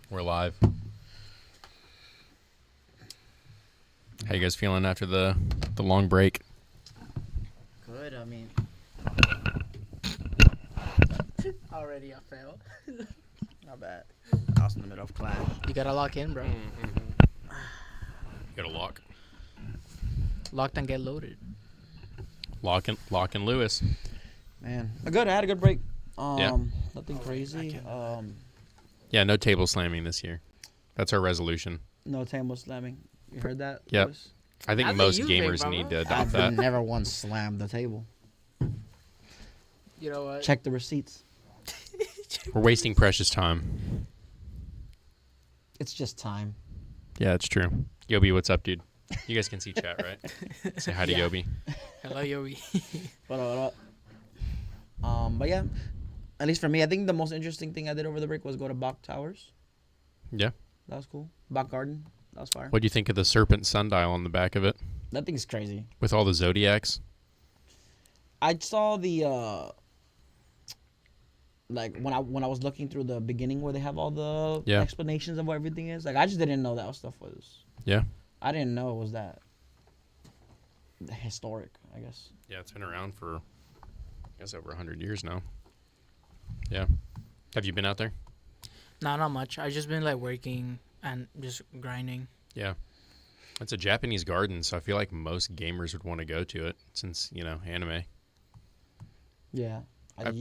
We're live. How you guys feeling after the long break? Good, I mean. Already I failed. Not bad. I was in the middle of class. You gotta lock in, bro. You got a lock. Locked and get loaded. Lock and Lewis. Man, good. I had a good break. Yeah. Nothing crazy. Yeah, no table slamming this year. That's our resolution. No table slamming. You heard that? Yep. Lewis? I think That's most a you thing, gamers bro. need to adopt I've that. never once slammed the table. You know what? Check the receipts. We're wasting precious time. It's just time. Yeah, it's true. Yobi, what's up, dude? You guys can see chat, right? Say hi to Yeah. Yobi. Hello, Yobi. What up? But yeah, at least for me, I think the most interesting thing I did over the break was go to Bach Towers. Yeah. That was cool. Bach Garden. That was fire. What do you think of the serpent sundial on the back of it That thing's crazy. with all the zodiacs? I saw the like when I was looking through the beginning where they have all the Yeah. explanations of what everything is. Like I just didn't know that stuff was. Yeah. I didn't know it was that historic, I guess. Yeah, it's been around for, I guess, over 100 years now. Yeah. Have you been out there? Nah, not much. I just been like working and just grinding. Yeah. It's a Japanese garden, so I feel like most gamers would want to go to it since, anime. Yeah. I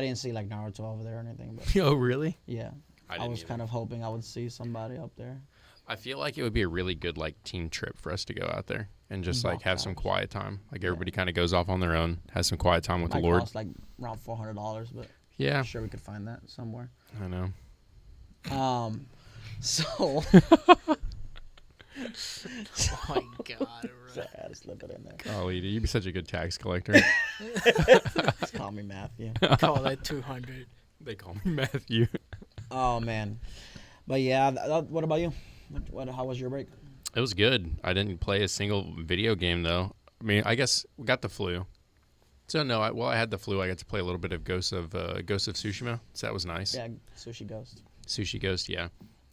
didn't see like Naruto over there or anything, but Oh, really? yeah. I was kind of hoping I would see somebody up there. I feel like it would be a really good team trip for us to go out there and just Walk have some house. quiet time. Like everybody kind of goes off on their own, has some quiet time with Might the Lord. cost like around $400, but Yeah, I'm sure we could find that somewhere. I know. So Oh my god, bro. I had to slip it in there. Golly, dude, you'd be such a good tax collector. Just call me Matthew. Call that 200. They call me Matthew. Oh man, but yeah. What about you? How was your break? It was good. I didn't play a single video game, though. I mean, I guess we got the flu. So, no, I had the flu. I got to play a little bit of Ghost of Tsushima, so that was nice. Yeah, Sushi Ghost. Sushi Ghost, yeah.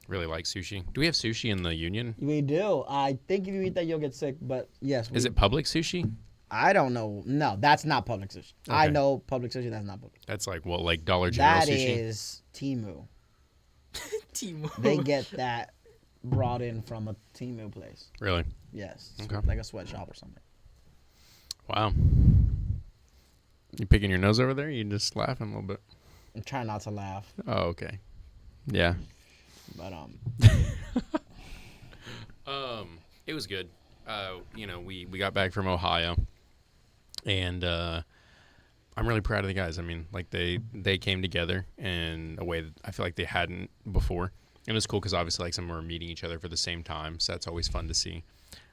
Really like sushi. Do we have sushi in the Union? We do. I think if you eat that, you'll get sick. But yes. Is it public sushi? I don't know. No, that's not public sushi. I Okay. know public sushi. That's not public. That's like Dollar General That sushi? is Temu. Timo. They get that brought in from a Temu place. Really? Yes. Okay. Like a sweatshop or something. Wow. You picking your nose over there? You just laughing a little bit. I'm trying not to laugh, Oh, okay. Yeah. but It was good. We got back from Ohio, and I'm really proud of the guys. I mean, like they came together in a way that I feel like they hadn't before, and it was cool because obviously like some were meeting each other for the same time, so that's always fun to see.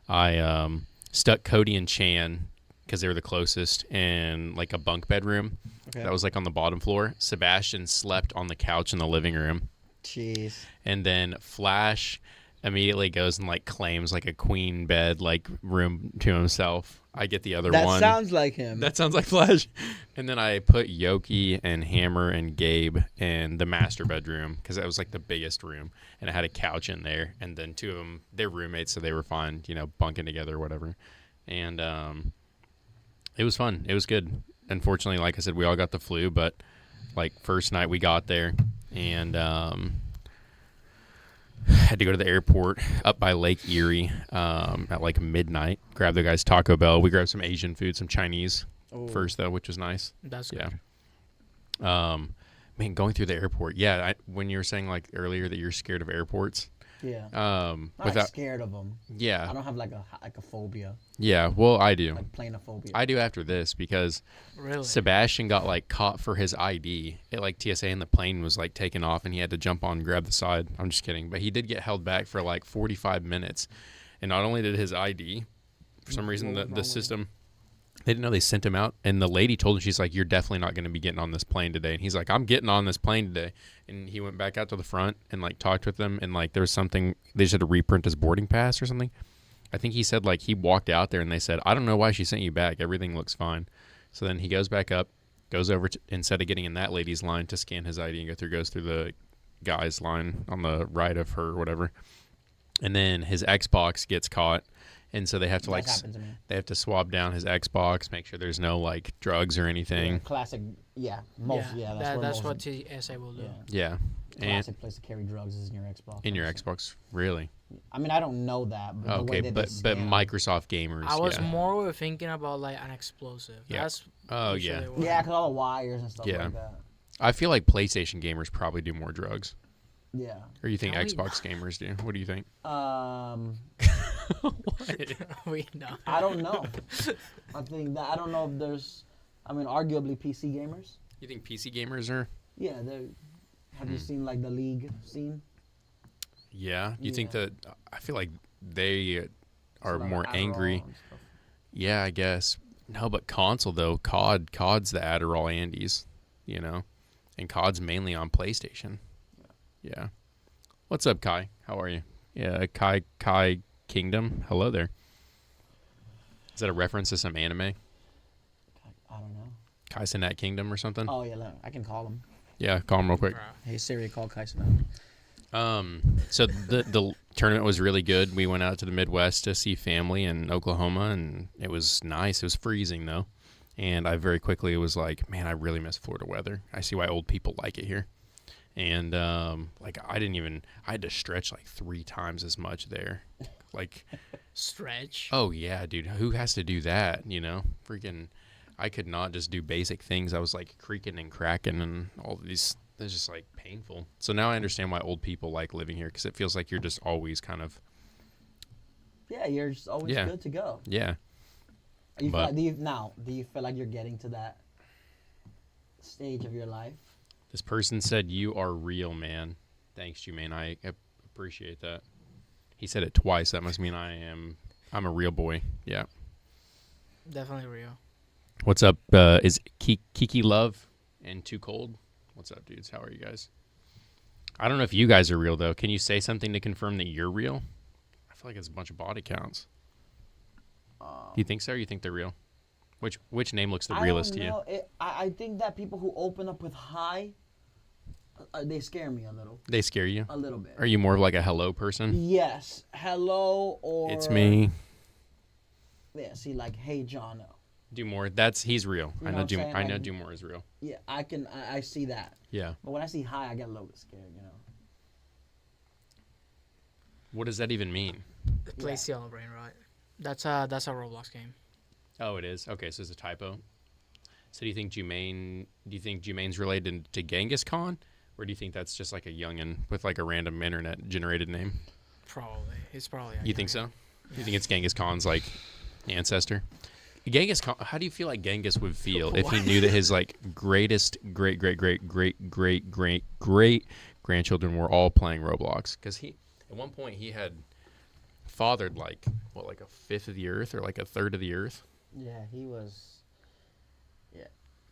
I stuck Cody and Chan because they were the closest in like a bunk bedroom okay. that was like on the bottom floor. Sebastian slept on the couch in the living room. Jeez. And then Flash immediately goes and claims a queen bed room to himself. I get the other That one. sounds like him. That sounds like Flash. And then I put Yoki and Hammer and Gabe in the master bedroom because that was the biggest room, and it had a couch in there. And then two of them, they're roommates, so they were fine, bunking together or whatever. And it was fun. It was good. Unfortunately, like I said, we all got the flu, but first night we got there and had to go to the airport up by Lake Erie at midnight. Grab the guys Taco Bell. We grabbed some Asian food, some Chinese first though, which was nice. That's good. Yeah. Man, going through the airport. Yeah, when you were saying earlier that you're scared of airports. Yeah. Without scared of them. yeah, I don't have a phobia, yeah. Well, I do. like planophobia. I do after this because Really? Sebastian got caught for his ID at TSA, and the plane was taking off, and he had to jump on and grab the side. I'm just kidding, but he did get held back for 45 minutes, and not only did his ID, for some reason the system, they didn't know they sent him out, and the lady told him, she's like, "You're definitely not going to be getting on this plane today," and he's like, "I'm getting on this plane today," and he went back out to the front and talked with them, and there was something they just had to reprint his boarding pass or something. I think he said he walked out there and they said, "I don't know why she sent you back. Everything looks fine." So then he goes back up, goes over to, instead of getting in that lady's line to scan his ID and goes through the guy's line on the right of her or whatever. And then his Xbox gets caught, and so they have to like That's happened to me. they have to swab down his Xbox, make sure there's no like drugs or Yeah, anything. classic. Yeah, most. Yeah, that's where what most, TSA will do. Yeah, Yeah, and classic place to carry drugs is in your Xbox. in your honestly. Xbox, really? I mean, I don't know that, but the way Okay, that but they scam- Microsoft gamers. I was yeah. more thinking about like an explosive. Yeah. That's Oh usually yeah. what- Yeah, because all the wires and stuff Yeah. like that. I feel like PlayStation gamers probably do more drugs. Yeah. Or you think No, we- Xbox gamers do? What do you think? we know. I don't know. I think that I don't know if there's. I mean, arguably PC gamers. You think PC gamers are? Yeah, they're. Have you seen like the league scene? Yeah. You think Yeah. that? I feel like they are It's like more Adderall angry. and stuff. Yeah, I guess. No, but console though, COD's the Adderall Andes, you know, and COD's mainly on PlayStation. Yeah. What's up, Kai? How are you? Yeah, Kai Kingdom. Hello there. Is that a reference to some anime? I don't know. Kai Cenat Kingdom or something? Oh yeah, I can call him. Yeah, call him real quick. Hey Siri, call Kaisen. So the tournament was really good. We went out to the Midwest to see family in Oklahoma, and it was nice. It was freezing though, and I very quickly was like, man, I really miss Florida weather. I see why old people like it here. And like I had to stretch like 3 times as much there. Like, Stretch. oh yeah, dude, who has to do that? You know, freaking, I could not just do basic things. I was like creaking and cracking and all these. It's just like painful. So now I understand why old people like living here, because it feels like you're just always kind of Yeah, you're just always Yeah. good to go. yeah. You feel But- like, do you feel like you're getting to that stage of your life? This person said you are real, man. Thanks, Jermaine. I appreciate that. He said it twice. That must mean I'm a real boy. Yeah. Definitely real. What's up? Is Kiki Love and Too Cold? What's up, dudes? How are you guys? I don't know if you guys are real though. Can you say something to confirm that you're real? I feel like it's a bunch of body counts. Do you think so, or you think they're real? Which name looks the realest to you? I think that people who open up with hi, they scare me They scare you? a little bit. Are you more of like a hello person? Yes, hello or It's me. Yeah, see, like, hey, John. Do more. He's real. You I know know. what I'm saying? I know. Like- Do more is real. Yeah, I see that. Yeah. But when I see hi, I get a little bit scared. You know. What does that even mean? Play Steel on the Brain, right? That's a Roblox game. Oh, it is. Okay, so it's a typo. So do you think Jermaine's related to Genghis Khan, or do you think that's just like a youngin with like a random internet generated name? Probably. It's probably. You think so? You think it's Genghis Khan's like ancestor? Genghis Khan. How do you feel like Genghis would feel if he knew that his like greatest great grandchildren were all playing Roblox? Because at one point he had fathered like a fifth of the earth or like a third of the earth. Yeah, he was. Yeah,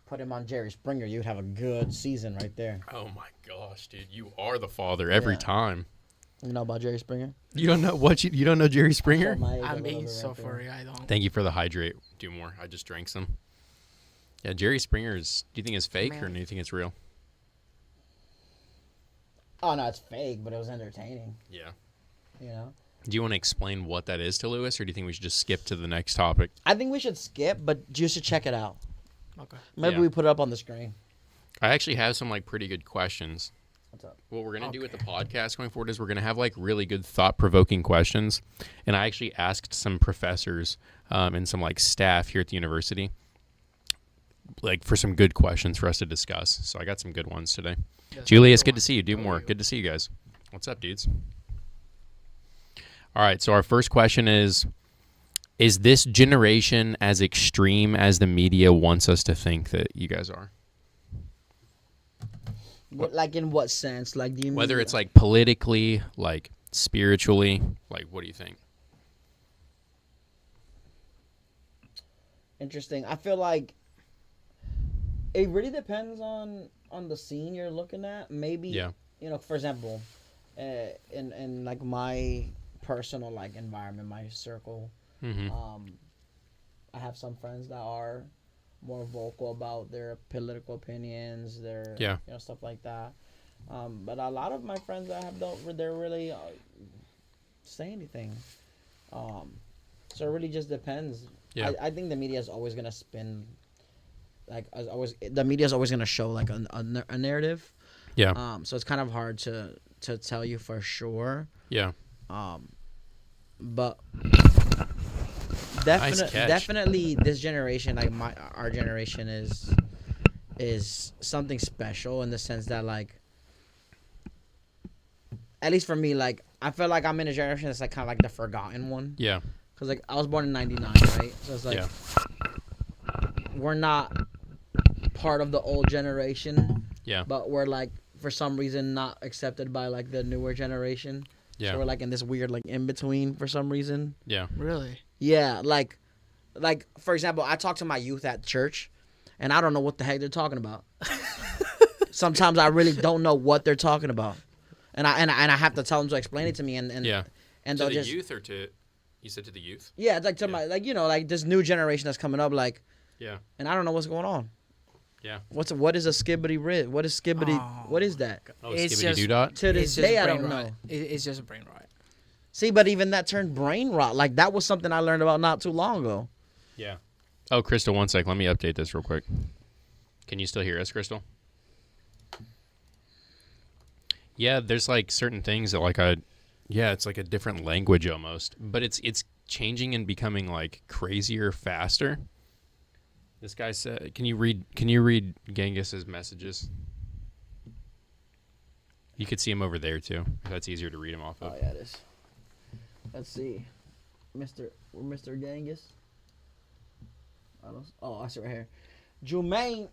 put him on Jerry Springer, you'd have a good season right there. Oh my gosh, dude, you are the father every Yeah. time. You know about Jerry Springer? You don't know you don't know Jerry Springer? My age a I'm little being bit so right there. furry. I don't. Thank you for the hydrate. Do more. I just drank some. Yeah, Jerry Springer is. Do you think it's fake or Man. do you think it's real? Oh no, it's fake, but it was entertaining. Yeah. You know. Do you want to explain what that is to Lewis, or do you think we should just skip to the next topic? I think we should skip, but you should check it out. Okay. Maybe Yeah. we put it up on the screen. I actually have some like pretty good questions. What's up? What we're gonna do with the Okay. podcast going forward is we're gonna have like really good thought-provoking questions, and I actually asked some professors and some like staff here at the university, like for some good questions for us to discuss. So I got some good ones today. That's Julius, number good one. to see you. Do How more. are you? Good to see you guys. What's up, dudes? All right. So our first question is this generation as extreme as the media wants us to think that you guys are? Like in what sense? Like do you Whether mean, it's like politically, like spiritually, like what do you think? interesting? I feel like it really depends on the scene you're looking at. Maybe Yeah. you know, for example, in like my personal like environment, my circle, Mm-hmm. I have some friends that are more vocal about their political opinions, their Yeah. you know stuff like that. But a lot of my friends I have don't they're really say anything. So it really just depends. Yeah. I think the media is always gonna spin, like as always. The media is always gonna show like a narrative. Yeah. So it's kind of hard to tell you for sure. Yeah. But Nice catch. definitely this generation, like our generation is something special in the sense that like, at least for me, like I feel like I'm in a generation that's like kind of like the forgotten one. Yeah. Cause like I was born in '99, right? So it's like Yeah. we're not part of the old generation, Yeah. but we're like for some reason not accepted by like the newer generation. Yeah. So we're like in this weird like in between for some reason. Yeah. Really? Yeah, like for example, I talk to my youth at church, and I don't know what the heck they're talking about. Sometimes I really don't know what they're talking about, and I have to tell them to explain it to me, and Yeah. and To they'll the just youth or to you said to the youth? yeah, it's like to Yeah. my like like this new generation that's coming up, like, Yeah. and I don't know what's going on. Yeah. What is a skibbity rid? What is skibbity? Oh. What is that? Oh, It's skibbity just- doo dot. To this It's just day, I brain don't rot. know. It's just a brain rot. See, but even that turned brain rot. Like that was something I learned about not too long ago. Yeah. Oh, Crystal, one sec. Let me update this real quick. Can you still hear us, Crystal? Yeah, there's like certain things that like it's like a different language almost, but it's changing and becoming like crazier faster. This guy said, can you read Genghis's messages? You could see him over there too. If that's easier to read him off of. Oh yeah, it is. Let's see, Mr. Genghis. I see right here. Jumaine,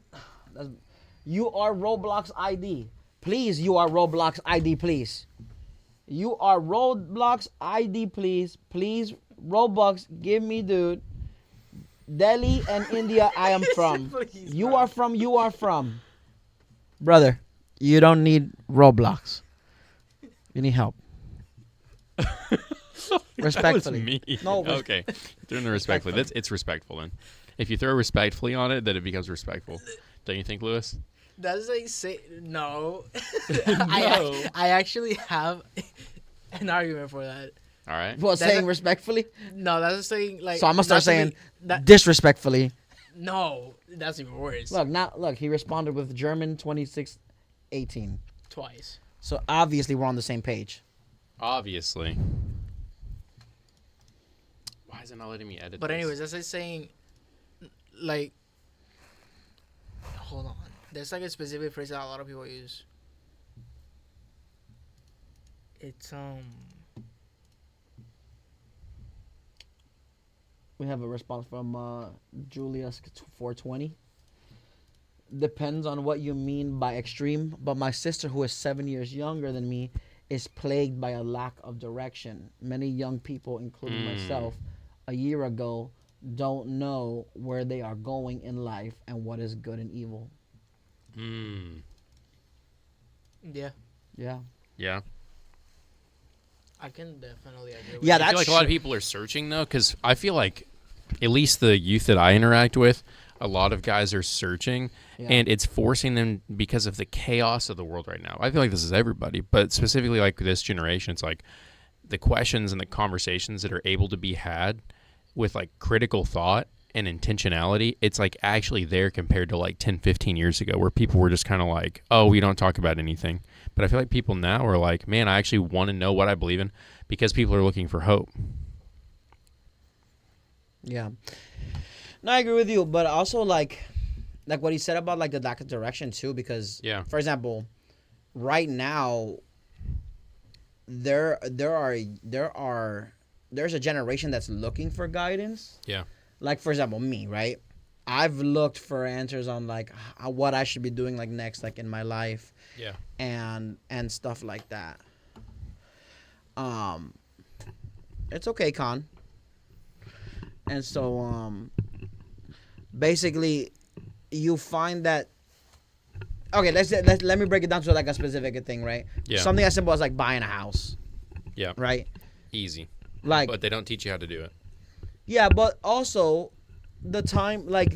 you are Roblox ID. Please, you are Roblox ID, please. You are Roblox ID, please. Please, Roblox, give me, dude. Delhi and India, I am from. Please, You bro. are from. Brother, you don't need Roblox. You need help. Respectfully. That was me. No, okay. Doing the respectfully. It's respectful then. If you throw respectfully on it, then it becomes respectful. Don't you think, Lewis? That's like say no. No. I actually have an argument for that. All right. Well, That's saying a- respectfully. No, that's saying like. So I'm gonna start not to saying be- that. disrespectfully. No, that's even worse. Look. He responded with German 2618. Twice. So obviously we're on the same page. Obviously. Why is it not letting me edit But this? anyways, that's like saying, like, hold on. There's like a specific phrase that a lot of people use. It's We have a response from Julius 420. Depends on what you mean by extreme, but my sister, who is 7 years younger than me, is plagued by a lack of direction. Many young people, including myself, a year ago, don't know where they are going in life and what is good and evil. yeah. Yeah. Yeah. I can definitely agree. With Yeah, I that. feel like a lot of true. people are searching though, because I feel like at least the youth that I interact with, a lot of guys are searching, Yeah. and it's forcing them because of the chaos of the world right now. I feel like this is everybody, but specifically like this generation, it's like the questions and the conversations that are able to be had with like critical thought and intentionality, it's like actually there compared to like 10, 15 years ago where people were just kind of like, oh, we don't talk about anything. But I feel like people now are like, man, I actually want to know what I believe in because people are looking for hope. Yeah. No, I agree with you, but also like what he said about like the lack of direction too, because Yeah. for example, right now there's a generation that's looking for guidance. Yeah. Like for example, me, right? I've looked for answers on like what I should be doing like next, like in my life, Yeah. and stuff like that. It's okay, Con. And so basically you find that okay, let me break it down to like a specific thing, right? Yeah. Something as simple as like buying a house, Yeah. right? Easy. Like But they don't teach you how to do it. yeah, but also the time like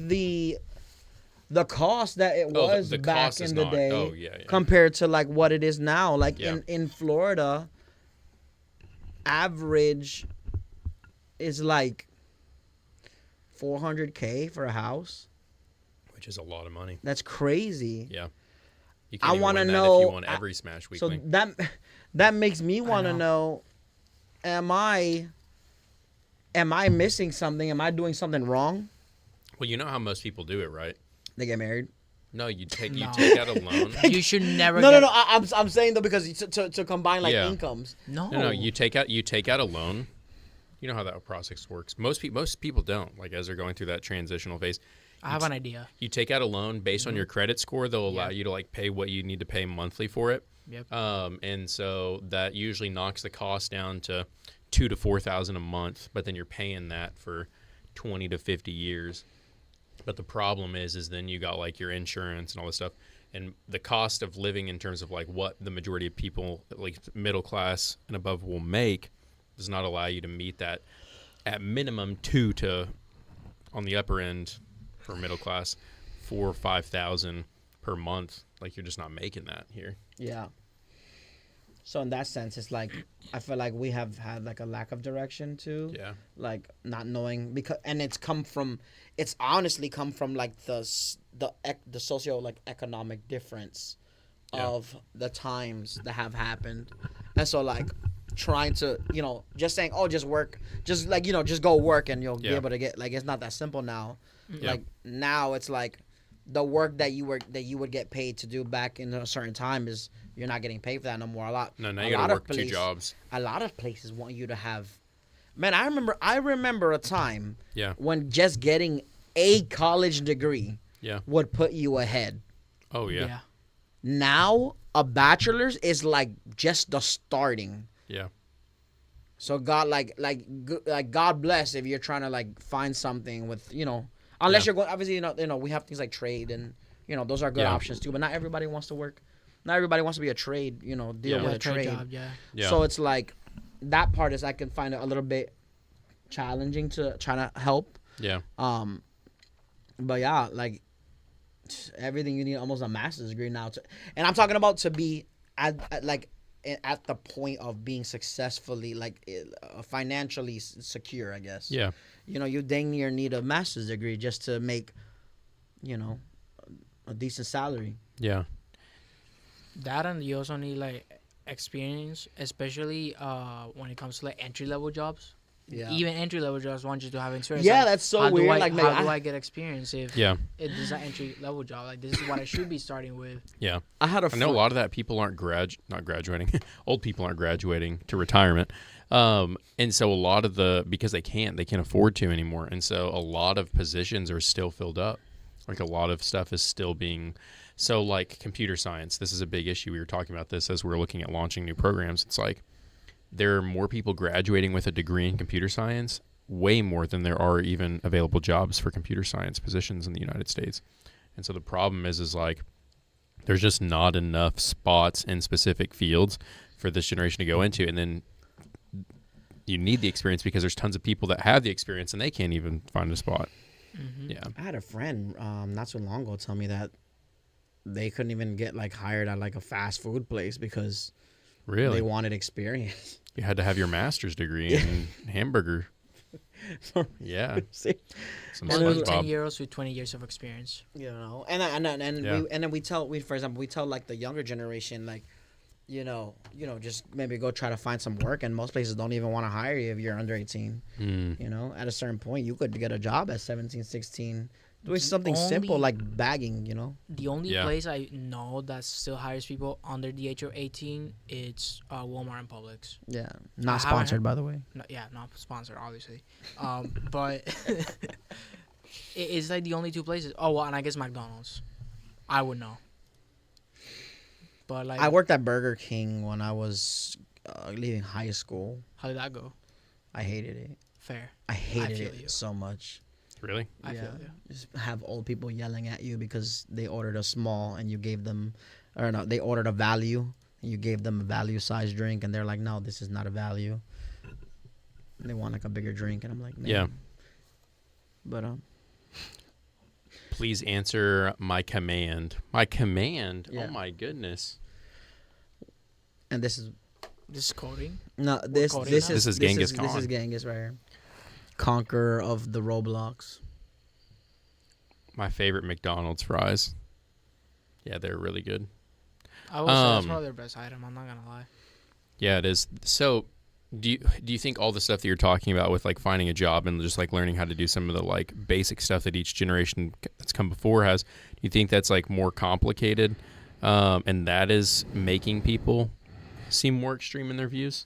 the cost that it Oh, was the back cost is in the not. day Oh, yeah. compared to like what it is now. Like Yeah. in Florida, average is like $400K for a house. Which is a lot of money. That's crazy. Yeah. You I can't even wanna win that know- if you won every Smash So Weekly. that makes me want to know, am I missing something? Am I doing something wrong? Well, you know how most people do it, right? They get married. No, you take No. out a loan. You should never. No, get, no. I'm saying though because to combine like Yeah. incomes. No. No, you take out a loan. You know how that process works. Most people don't. Like as they're going through that transitional phase, I have an idea. you take out a loan based on your credit score. They'll allow Yeah. you to like pay what you need to pay monthly for it. Yep. And so that usually knocks the cost down to $2,000 to $4,000 a month. But then you're paying that for 20 to 50 years. But the problem is then you got like your insurance and all this stuff, and the cost of living in terms of like what the majority of people, like middle class and above, will make, does not allow you to meet that. At minimum, on the upper end for middle class, 4,000 or 5,000 per month. Like you're just not making that here. Yeah. So in that sense, it's like I feel like we have had like a lack of direction too. Yeah. Like not knowing and it's honestly come from like the socio like economic difference Yeah. of the times that have happened, and so like trying to just saying just work, just like just go work and you'll be Yeah. able to get, like, it's not that simple now. Yeah. Like now it's like the work that you would get paid to do back in a certain time is you're not getting paid for that no more. No, now a you got lot to of work 2 place- jobs. A lot of places want you to have. Man, I remember a time Yeah. when just getting a college degree Yeah. would put you ahead. Oh, yeah. Yeah. Now a bachelor's is like just the starting. Yeah. So God, like God bless if you're trying to like find something with unless Yeah. you're going, obviously we have things like trade and those are good Yeah. options too. But not everybody wants to work. Not everybody wants to be a trade. Deal Yeah. with Yeah, a trade trade. job. Yeah. Yeah. So it's like that part is I can find it a little bit challenging to try to help. Yeah. But yeah, like everything you need almost a master's degree now and I'm talking about to be at the point of being successfully financially secure, I guess. Yeah. You dang near need a master's degree just to make a decent salary. Yeah. That, and you also need like experience, especially when it comes to like entry level jobs. Yeah. Even entry level jobs want you to have experience. Yeah, Like, that's so how do weird. I- Like, how man, do I get experience if Yeah. it is an entry level job? Like, this is what I should be starting with. Yeah. I had a I know a lot of that people aren't not graduating. Old people aren't graduating to retirement. And so a lot of because they can't afford to anymore. And so a lot of positions are still filled up. Like a lot of stuff is still being, so like computer science, this is a big issue. We were talking about this as we were looking at launching new programs. It's like there are more people graduating with a degree in computer science, way more than there are even available jobs for computer science positions in the United States. And so the problem is like, there's just not enough spots in specific fields for this generation to go into. And then you need the experience because there's tons of people that have the experience and they can't even find a spot. Mm-hmm. Yeah. I had a friend not so long ago tell me that they couldn't even get like hired at like a fast food place because Really? they wanted experience. You had to have your master's degree in hamburger. Yeah. See? Some And it was- 10 SpongeBob. years with 20 years of experience. And Yeah. then we tell like the younger generation like just maybe go try to find some work, and most places don't even want to hire you if you're under 18. Mm. At a certain point you could get a job at 17, 16 doing something only- simple like bagging. The only Yeah. place I know that still hires people under the age of 18, it's Walmart and Publix. Yeah, I not haven't sponsored heard- by the way. No, yeah, not sponsored, obviously. But it's like the only 2 places. Oh, well, and I guess McDonald's. I would know. But like, I worked at Burger King when I was leaving high school. how did that go? I hated it. Fair. I hated feel it you. so much. Really? I feel you. Just have old people yelling at you because they ordered a small and you gave them, or no, they ordered a value and you gave them a value size drink and they're like, no, this is not a value. And they want like a bigger drink and I'm like, man. Yeah. But Please answer my command. My command? Yeah. Oh, my goodness. And this is coding. no this coding this now? is This is Genghis This is Khan. Genghis right here. Conqueror of the Roblox. My favorite McDonald's fries. Yeah, they're really good. I will say that's Um, probably their best item. I'm not gonna lie. Yeah, it is. So, do you think all the stuff that you're talking about with like finding a job and just like learning how to do some of the like basic stuff that each generation that's come before has, do you think that's like more complicated, and that is making people seem more extreme in their views?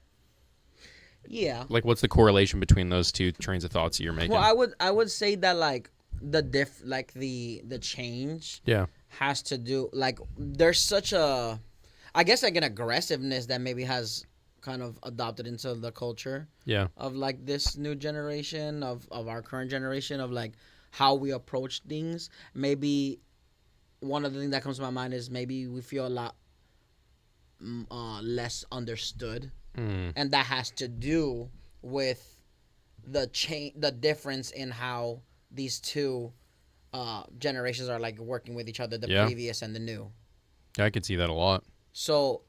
Yeah. Like, what's the correlation between those two trains of thoughts that you're making? Well, I would say that like the change Yeah, has to do like there's such a, I guess like an aggressiveness that maybe has kind of adopted into the culture yeah, of like this new generation of our current generation of like how we approach things. Maybe one of the things that comes to my mind is maybe we feel a lot less understood, and that has to do with the difference in how these two generations are like working with each other, the Yeah. previous and the new. yeah. I could see that a lot. So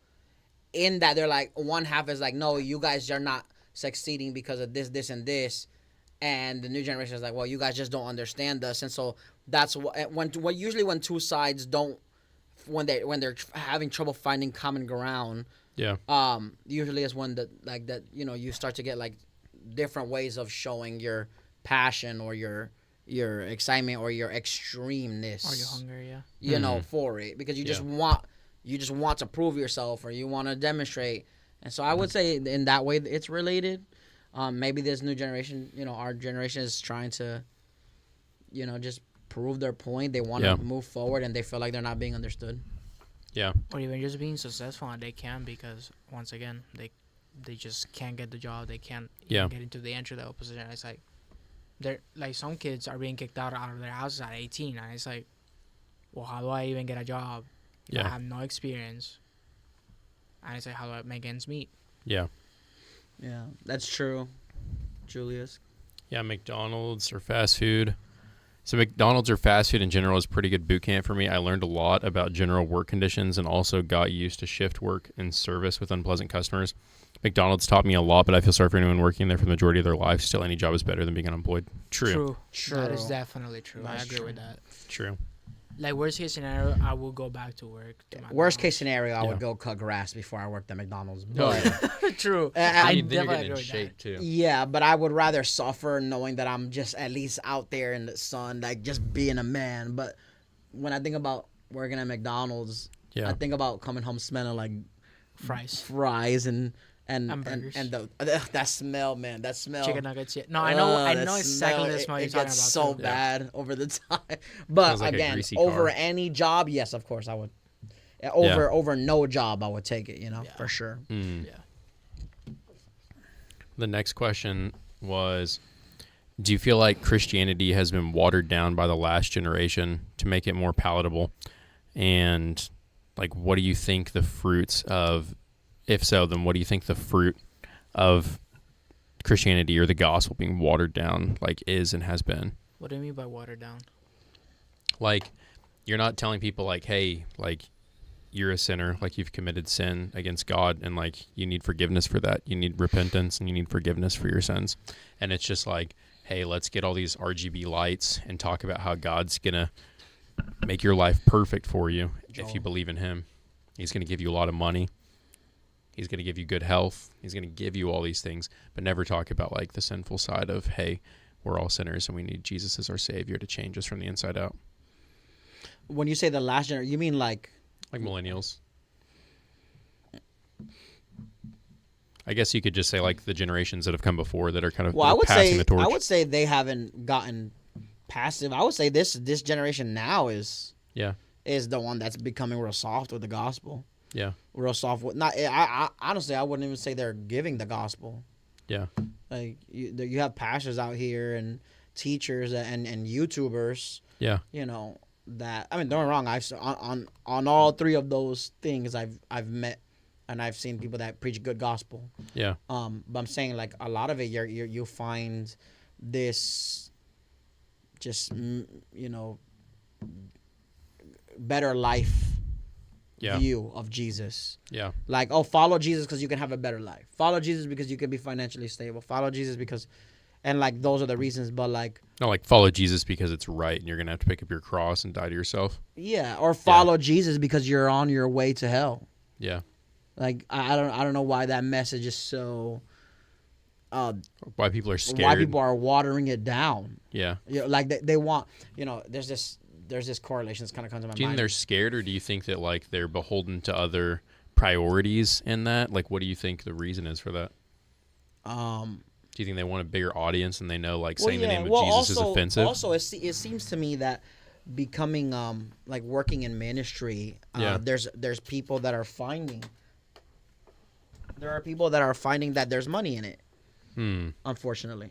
in that they're like one half is like, no, you guys are not succeeding because of this, and this, and the new generation is like, well, you guys just don't understand us, and so that's what usually when two sides don't when they're having trouble finding common ground, Yeah, usually is when that you start to get like different ways of showing your passion or your excitement or your extremeness Or your hunger, yeah. for it, because you just Yeah. want to prove yourself or you want to demonstrate. And so I would say in that way it's related. Maybe this new generation, our generation is trying to just prove their point. They want to Yeah. move forward and they feel like they're not being understood. yeah, Or even just being successful, and they can, because once again they just can't get the job. They can't Yeah. even get into the entry level position. It's like they're like some kids are being kicked out of their houses at 18, and it's like, well, how do I even get a job? Yeah. I have no experience, and it's like, how do I make ends meet? yeah. Yeah, that's true, Julius. Yeah, McDonald's or fast food. So McDonald's or fast food in general is pretty good boot camp for me. I learned a lot about general work conditions and also got used to shift work and service with unpleasant customers. McDonald's taught me a lot, but I feel sorry for anyone working there for the majority of their life. Still, any job is better than being unemployed. True. That is definitely true. That's I agree true. with that. True. Like, worst case scenario, I will go back to work. To Worst case McDonald's. scenario, I Yeah. would go cut grass before I worked at McDonald's. Oh, But True. I I mean, then you're definitely getting agree in with shape that. too. yeah, but I would rather suffer knowing that I'm just at least out there in the sun, like just being a man. But when I think about working at McDonald's, Yeah. I think about coming home smelling like Fries, and Hamburgers. that smell, man. That smell. chicken nuggets. Yeah. No, I know that exactly the it- smell it you're talking gets about. so too. bad over the time. But Smells like a again, greasy over car. any job, yes, of course I would. Yeah. Over no job, I would take it. Yeah. For sure. Mm. Yeah. The next question was, do you feel like Christianity has been watered down by the last generation to make it more palatable? And like, what do you think the fruits of, if so, then what do you think the fruit of Christianity or the gospel being watered down like is and has been? What do you mean by watered down? Like, you're not telling people like, hey, like, you're a sinner, like you've committed sin against God, and like you need forgiveness for that. You need repentance and you need forgiveness for your sins. And it's just like, hey, let's get all these RGB lights and talk about how God's gonna make your life perfect for you if you believe in him. He's gonna give you a lot of money. He's gonna give you good health. He's gonna give you all these things, but never talk about like the sinful side of, hey, we're all sinners and we need Jesus as our savior to change us from the inside out. When you say the last generation, you mean like Millennials. I guess you could just say like the generations that have come before that are kind of Well, passing the torch. I would say they haven't gotten passive. I would say this generation now is Yeah. the one that's becoming real soft with the gospel. Yeah. Real soft with not. I honestly I wouldn't even say they're giving the gospel. Yeah. Like you have pastors out here and teachers and YouTubers. Yeah. That I mean, don't get me wrong. I've on all three of those things I've met and I've seen people that preach good gospel. Yeah. But I'm saying like a lot of it, you find this, just better life Yeah. view of Jesus. Yeah. Like, oh, follow Jesus because you can have a better life. Follow Jesus because you can be financially stable. Follow Jesus because, and like those are the reasons. But like, Not like follow Jesus because it's right and you're gonna have to pick up your cross and die to yourself. yeah, or follow Jesus because you're on your way to hell. Yeah. Like I don't know why that message is so. Why people are scared. Why people are watering it down. Yeah. You know, like they want, there's this correlation that's kind of comes to my Do you think mind. they're scared, or do you think that like they're beholden to other priorities in that? Like, what do you think the reason is for that? Do you think they want a bigger audience and they know like saying the name of Jesus is offensive? Also, it seems to me that becoming like working in ministry, there's people that are finding. There are people that are finding that there's money in it. Unfortunately,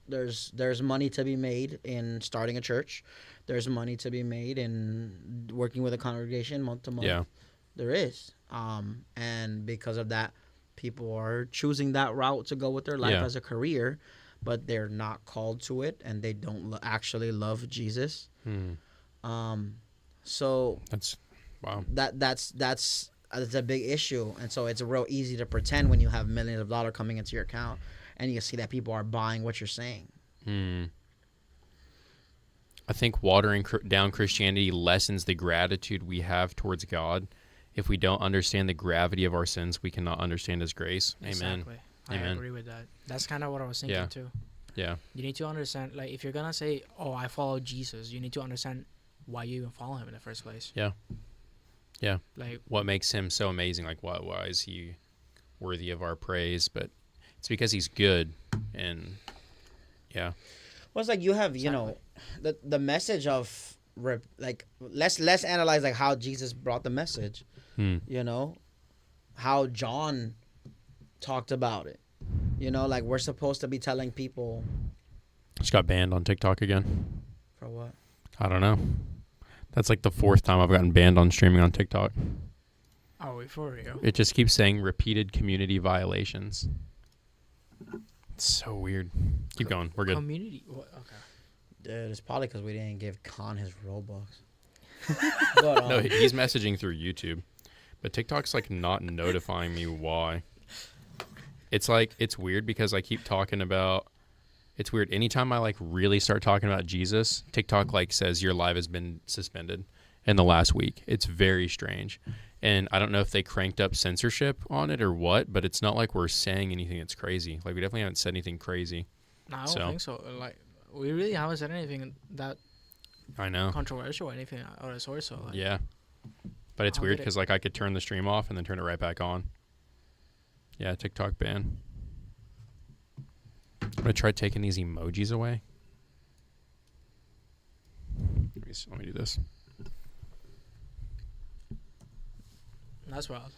there's money to be made in starting a church. There's money to be made in working with a congregation month to month. Yeah. There is. And because of that, people are choosing that route to go with their life as a career, but they're not called to it and they don't actually love Jesus. So That's wow. that's a big issue. And so it's real easy to pretend when you have millions of dollars coming into your account and you see that people are buying what you're saying. I think watering down Christianity lessens the gratitude we have towards God. If we don't understand the gravity of our sins, we cannot understand His grace. Exactly. Amen. I agree with that. That's kind of what I was thinking too. Yeah. You need to understand, like, if you're gonna say, "Oh, I follow Jesus," you need to understand why you even follow Him in the first place. Yeah. Yeah. Like, what makes Him so amazing? Like, why is He worthy of our praise? But it's because He's good, and yeah. Well, it's like you have, the message of like let's analyze like how Jesus brought the message. How John talked about it. Like we're supposed to be telling people. Just got banned on TikTok again. For what? I don't know. That's like the 4th time I've gotten banned on streaming on TikTok. oh, wait, for real? It just keeps saying repeated community violations. It's so weird. Keep going. We're good. Community. What? Okay. Dude, it's probably because we didn't give Khan his Robux. But, No, he's messaging through YouTube. But TikTok's like not notifying me why. It's like, it's weird because I keep talking about, it's weird. Anytime I like really start talking about Jesus, TikTok like says your live has been suspended in the last week. It's very strange. And I don't know if they cranked up censorship on it or what, but it's not like we're saying anything that's crazy. Like we definitely haven't said anything crazy. No, I don't think so. Like, we really haven't said anything that I know. controversial or anything of the sort. So like, Yeah. But it's weird because like I could turn the stream off and then turn it right back on. Yeah, TikTok ban. I'm going to try taking these emojis away. Let me do this. That's wild.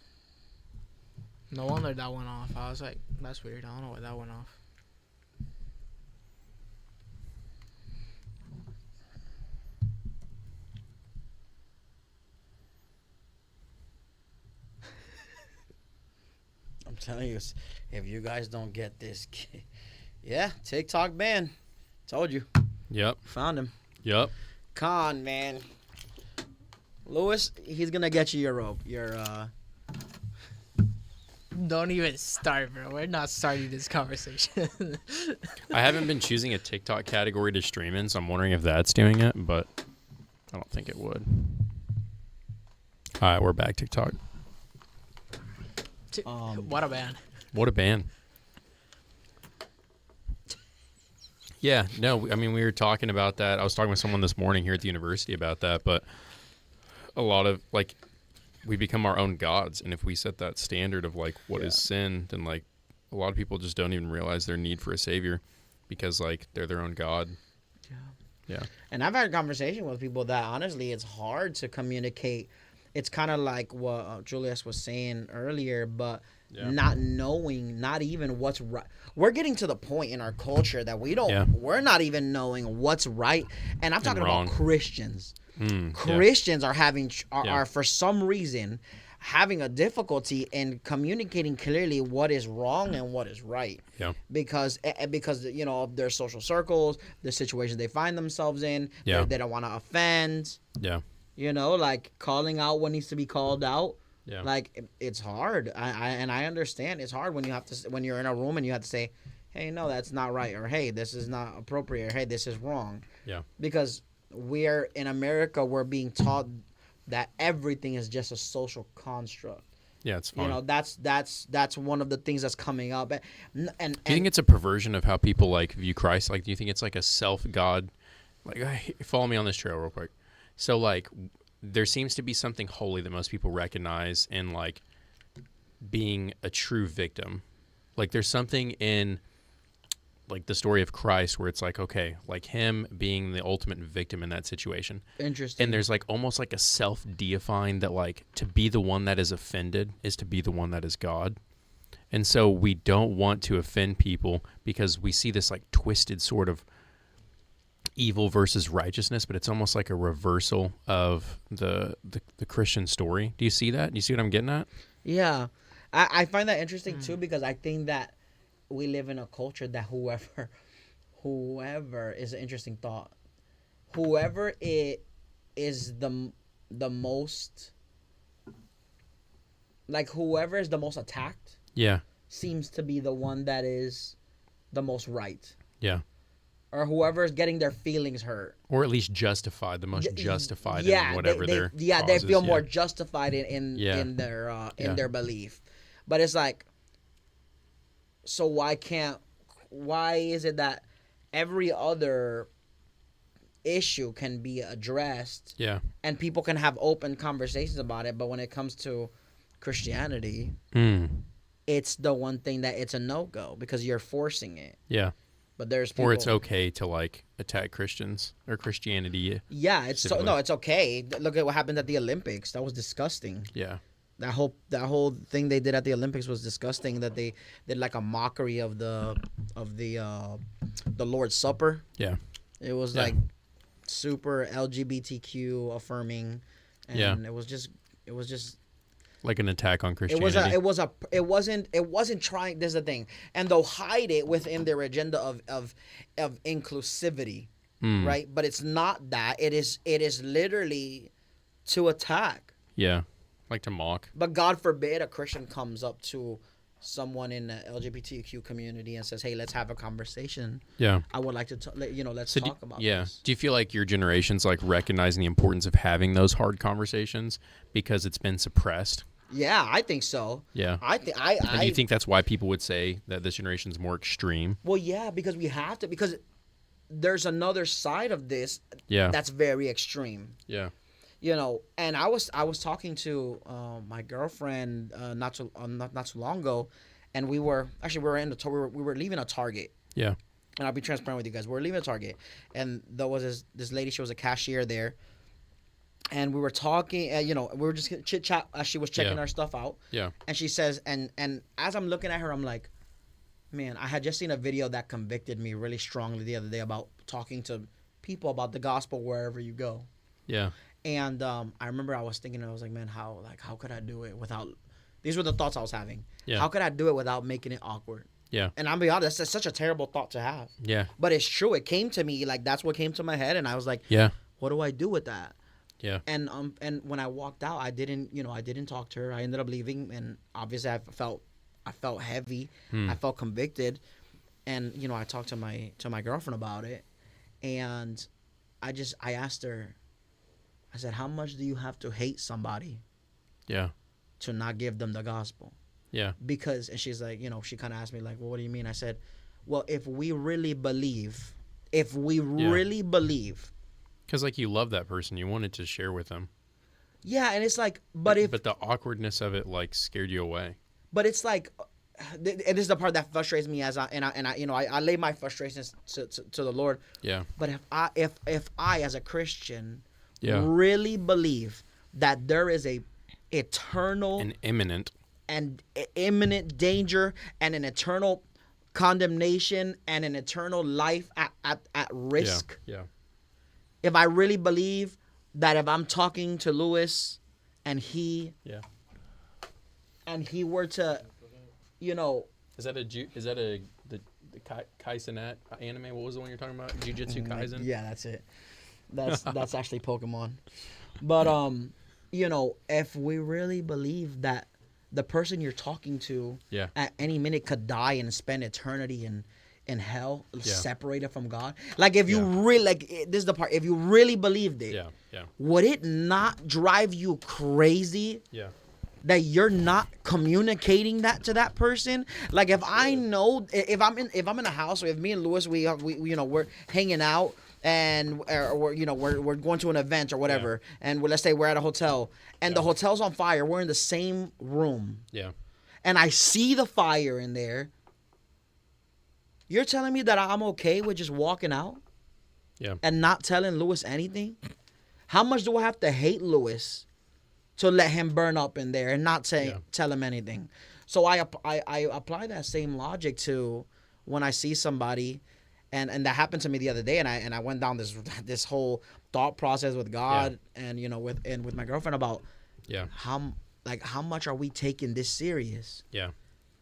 No wonder that went off. I was like, that's weird. I don't know why that went off. I'm telling you, if you guys don't get this, yeah, TikTok ban. Told you. Yep. Found him. Yep. Khan, man. Lewis, he's gonna get you your Don't even start, bro. We're not starting this conversation. I haven't been choosing a TikTok category to stream in, so I'm wondering if that's doing it, but I don't think it would. All right, we're back. TikTok. What a ban. What a ban. Yeah, no, I mean, we were talking about that. I was talking with someone this morning here at the university about that, but a lot of, like, we become our own gods, and if we set that standard of, like, what is sin, then, like, a lot of people just don't even realize their need for a savior because, like, they're their own god. Yeah. And I've had a conversation with people that, honestly, it's hard to communicate. It's kind of like what Julius was saying earlier, but not knowing, not even what's right. We're getting to the point in our culture that we're not even knowing what's right. And I'm talking about Christians. Christians are for some reason, having a difficulty in communicating clearly what is wrong and what is right. Yeah. Because you know, of their social circles, the situations they find themselves in. Yeah. They don't want to offend. Yeah. You know, like calling out what needs to be called out. Yeah. Like it's hard. I understand it's hard when you have to, when you're in a room and you have to say, hey, no, that's not right, or hey, this is not appropriate, or hey, this is wrong. Yeah. Because we're in America, we're being taught that everything is just a social construct. Yeah, it's fine. You know, that's one of the things that's coming up. And do you think it's a perversion of how people like view Christ? Like, do you think it's like a self-God? Like, follow me on this trail real quick. So, like, there seems to be something holy that most people recognize in, like, being a true victim. Like, there's something in, like, the story of Christ where it's like, okay, like him being the ultimate victim in that situation. Interesting. And there's, like, almost like a self-deifying that, like, to be the one that is offended is to be the one that is God. And so we don't want to offend people because we see this, like, twisted sort of evil versus righteousness, but it's almost like a reversal of the Christian story. Do you see that? Do you see what I'm getting at? Yeah. I find that interesting too, because I think that we live in a culture that whoever is an interesting thought. Whoever it is the most, like, whoever is the most attacked Yeah. seems to be the one that is the most right. Yeah. Or whoever is getting their feelings hurt. Or at least justified, the most justified Yeah, in whatever they, their they feel causes. more Yeah. justified in Yeah. their belief. But it's like, so why is it that every other issue can be addressed Yeah. and people can have open conversations about it, but when it comes to Christianity, it's the one thing that it's a no-go because you're forcing it. Yeah. But there's people, Or it's okay to, like, attack Christians or Christianity. yeah, it's specifically. it's okay. Look at what happened at the Olympics. That was disgusting. Yeah. That whole thing they did at the Olympics was disgusting. That they did like a mockery of the Lord's Supper. Yeah. It was Yeah. like super LGBTQ affirming, and Yeah. it was just Like an attack on it Christianity. wasn't trying. This is the thing, and they'll hide it within their agenda of inclusivity, right? But it's not that. It is literally to attack. Yeah. Like to mock. But God forbid a Christian comes up to someone in the LGBTQ community and says, "Hey, let's have a conversation. Yeah. I would like to, let's So talk about yeah. this." Do you feel like your generation's like recognizing the importance of having those hard conversations because it's been suppressed? Yeah, I think so. Yeah. And And do you think that's why people would say that this generation's more extreme? Well, yeah, because we have to, because there's another side of this Yeah. that's very extreme. Yeah. You know, and I was talking to my girlfriend not too long ago, and we were leaving a Target. Yeah. And I'll be transparent with you guys. We were leaving a Target, and there was this lady. She was a cashier there, and we were talking. We were just chit chat as she was checking Yeah. our stuff out. Yeah. And she says, and as I'm looking at her, I'm like, man, I had just seen a video that convicted me really strongly the other day about talking to people about the gospel wherever you go. Yeah. And I remember I was thinking, I was like, man, how could I do it without? These were the thoughts I was having. Yeah. How could I do it without making it awkward? Yeah. And I'll be honest, that's such a terrible thought to have. Yeah. But it's true. It came to me, like, that's what came to my head, and I was like, Yeah. what do I do with that? Yeah. And when I walked out, I didn't talk to her. I ended up leaving, and obviously I felt heavy. I felt convicted, and I talked to my girlfriend about it, and I asked her, I said, how much do you have to hate somebody Yeah. to not give them the gospel? Yeah. Because, and she's like, she kind of asked me like, well, what do you mean? I said, well, if we really believe, because like you love that person, you wanted to share with them. yeah, and it's like, but the awkwardness of it like scared you away. but it's like, and this is the part that frustrates me I lay my frustrations to the Lord. Yeah. But if I as a Christian Yeah. really believe that there is a eternal An imminent. and imminent danger and an eternal condemnation and an eternal life at risk, Yeah. if I really believe that if I'm talking to Lewis and he Yeah. and he were to, you know, Is that the Kaizenat anime? What was the one you're talking about? Jujutsu Kaisen? yeah, that's it. That's actually Pokemon. But you know, if we really believe that the person you're talking to Yeah. at any minute could die and spend eternity in hell, Yeah. separated from God. Like if you Yeah. really this is the part. If you really believed it, Yeah. Yeah. would it not drive you crazy Yeah. that you're not communicating that to that person? Like if I know, if I'm in a house, or if me and Louis we you know, we're hanging out and we're, you know, we're going to an event or whatever, and let's say we're at a hotel and the hotel's on fire, we're in the same room, Yeah. and I see the fire in there. You're telling me that I'm okay with just walking out Yeah. and not telling Louis anything? How much do I have to hate Louis to let him burn up in there and not tell him anything? So I apply that same logic to when I see somebody, and that happened to me the other day, and I went down this whole thought process with God and, you know, with my girlfriend about how much are we taking this serious? Yeah.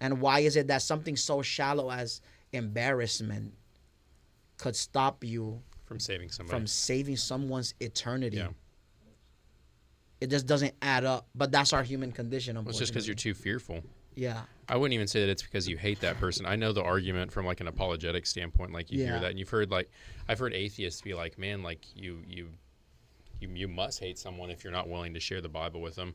And why is it that something so shallow as embarrassment could stop you From saving somebody. from saving someone's eternity? Yeah. It just doesn't add up. But that's our human condition, Well, it's just because you're too fearful. Yeah. I wouldn't even say that it's because you hate that person. I know the argument from like an apologetic standpoint, like you hear that, and you've heard like I've heard atheists be like, man, like you must hate someone if you're not willing to share the Bible with them.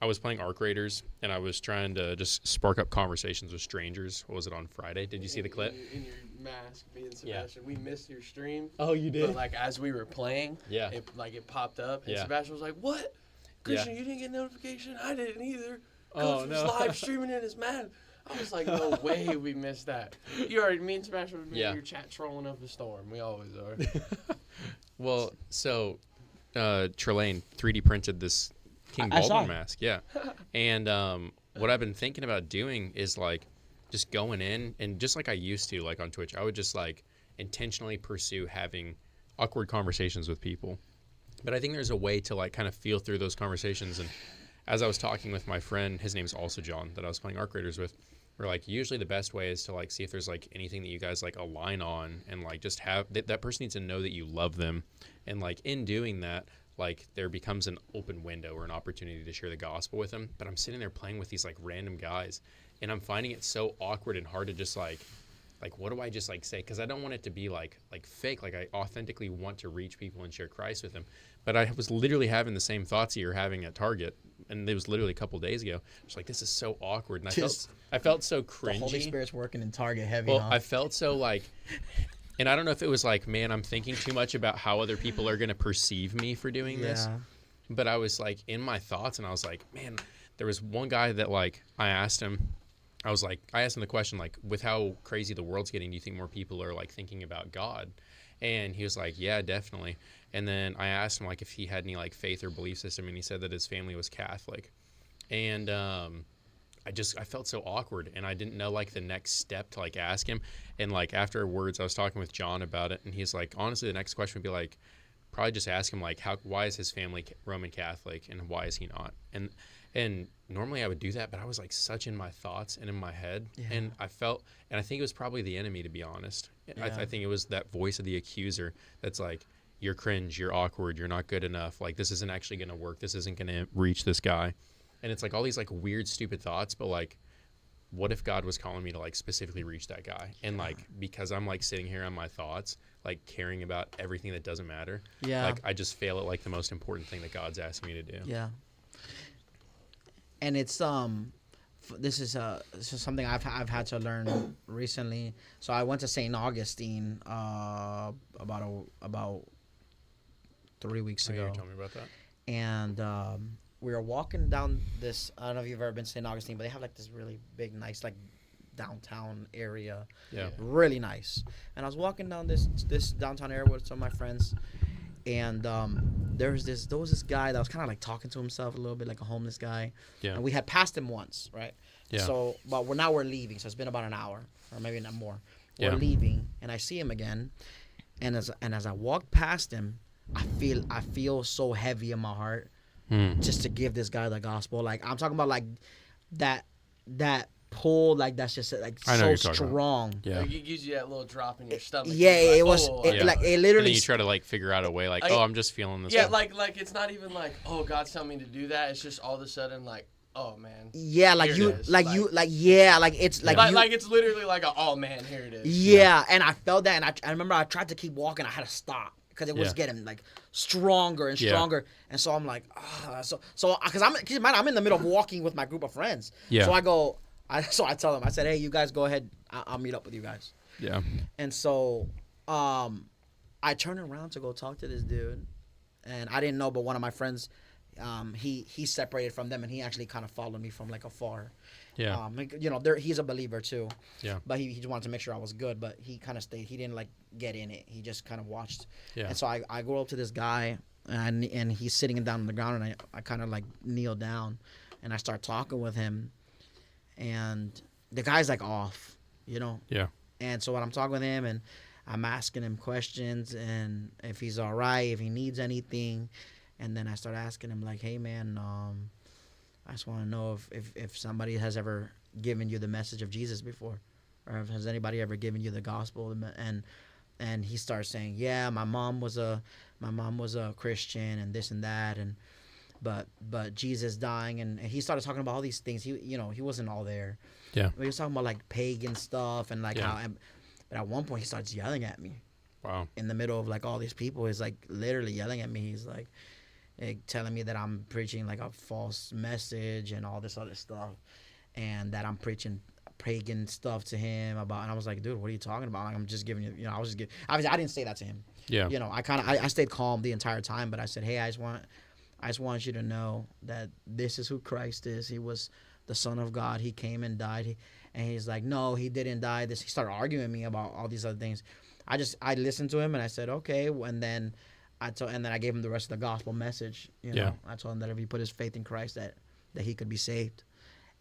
I was playing Arc Raiders, and I was trying to just spark up conversations with strangers. What was it, on Friday? Did you see the clip? In your mask, me and Sebastian, we missed your stream. Oh, you did? But like as we were playing, Yeah. it popped up, and Yeah. Sebastian was like, "What? Christian, you didn't get notification? I didn't either." Oh, Coach no. was live streaming in his man. I was like, "No way, we missed that." You already, me and Sebastian were in your chat trolling up a storm. We always are. Well, so Trelane 3D printed this King I saw Baldwin it. mask, yeah. And what I've been thinking about doing is like just going in and just like I used to, like on Twitch, I would just like intentionally pursue having awkward conversations with people. But I think there's a way to like kind of feel through those conversations. And as I was talking with my friend, his name's also John, that I was playing Arc Raiders with, we're like, usually the best way is to like see if there's like anything that you guys like align on, and like just have that person needs to know that you love them. And like in doing that, like there becomes an open window or an opportunity to share the gospel with them. But I'm sitting there playing with these like random guys, and I'm finding it so awkward and hard to just like what do I just like say? Because I don't want it to be like fake. Like I authentically want to reach people and share Christ with them. But I was literally having the same thoughts you're having at Target, and it was literally a couple days ago. It's like, this is so awkward, and I felt so cringy. The Holy Spirit's working in Target heavy. Well, huh? I felt so like, and I don't know if it was like, man, I'm thinking too much about how other people are going to perceive me for doing this. But I was like in my thoughts, and I was like, man, there was one guy that like I asked him the question, like, with how crazy the world's getting, do you think more people are like thinking about God? And he was like, yeah, definitely. And then I asked him like if he had any like faith or belief system, and he said that his family was Catholic. And I felt so awkward, and I didn't know like the next step to like ask him. And like afterwards, I was talking with John about it, and he's like, honestly, the next question would be like, probably just ask him like, why is his family Roman Catholic, and why is he not? And normally I would do that, but I was like such in my thoughts and in my head, and I think it was probably the enemy, to be honest. I think it was that voice of the accuser that's like, you're cringe, you're awkward, you're not good enough, like this isn't actually going to work, this isn't going to reach this guy. And it's like all these like weird, stupid thoughts, but like, what if God was calling me to like specifically reach that guy? And like, because I'm like sitting here on my thoughts, like caring about everything that doesn't matter. Yeah. Like I just fail at like the most important thing that God's asked me to do. Yeah. And it's this is something I've had to learn recently. So I went to St. Augustine about 3 weeks Oh, yeah, ago. you told me about that. And we were walking down this, I don't know if you've ever been to St. Augustine, but they have like this really big, nice like downtown area. Yeah. Really nice. And I was walking down this downtown area with some of my friends, and there was this guy that was kind of like talking to himself a little bit, like a homeless guy. Yeah. And we had passed him once, right? Yeah. So, but we're leaving. So it's been about an hour, or maybe not more. We're Yeah. leaving, and I see him again, and as I walk past him, I feel so heavy in my heart just to give this guy the gospel. Like I'm talking about, like that pull, like that's just like I know so what you're talking about. strong. Yeah. Like, it gives you that little drop in your stomach. Yeah, You're like, it was oh, it, like it And literally. then you try to like figure out a way, like, Like- oh, I'm just feeling this. Yeah, way. like it's not even like, oh, God's telling me to do that. It's just all of a sudden like, oh man. Yeah, like Here you, it is. like you, like yeah, like it's like Like, you, like it's literally like a, oh man, here it is. yeah. And I felt that, and I remember I tried to keep walking. I had to stop because it was Yeah. getting like stronger and Yeah. stronger. And so I'm like, so because keep in mind, I'm in the middle of walking with my group of friends. Yeah. So I tell them, I said, hey, you guys go ahead. I'll meet up with you guys. Yeah. And so, I turned around to go talk to this dude, and I didn't know, but one of my friends, he separated from them, and he actually kind of followed me from like afar. Yeah. He's a believer too. Yeah. But he just wanted to make sure I was good, but he kind of stayed. He didn't like get in it. He just kind of watched. Yeah. And so I go up to this guy, and he's sitting down on the ground, and I kind of like kneel down, and I start talking with him, and the guy's like off, Yeah. And so when I'm talking with him, and I'm asking him questions, and if he's all right, if he needs anything, and then I start asking him like, hey man, I just want to know if somebody has ever given you the message of Jesus before, or has anybody ever given you the gospel? And he starts saying, yeah, my mom was a Christian, and this and that, and but Jesus dying, and he started talking about all these things. He wasn't all there. Yeah. He was talking about like pagan stuff, and like Yeah. but at one point he starts yelling at me Wow. in the middle of like all these people. He's like literally yelling at me. He's like telling me that I'm preaching like a false message and all this other stuff, and that I'm preaching pagan stuff to him about. And I was like, dude, what are you talking about? Like, I'm just giving you, I was just giving. Obviously, I didn't say that to him. Yeah. I stayed calm the entire time, but I said, hey, I just want you to know that this is who Christ is. He was the Son of God. He came and died. And he's like, no, he didn't die. He started arguing with me about all these other things. I listened to him, and I said, okay. And then I gave him the rest of the gospel message. Yeah. I told him that if he put his faith in Christ, that he could be saved.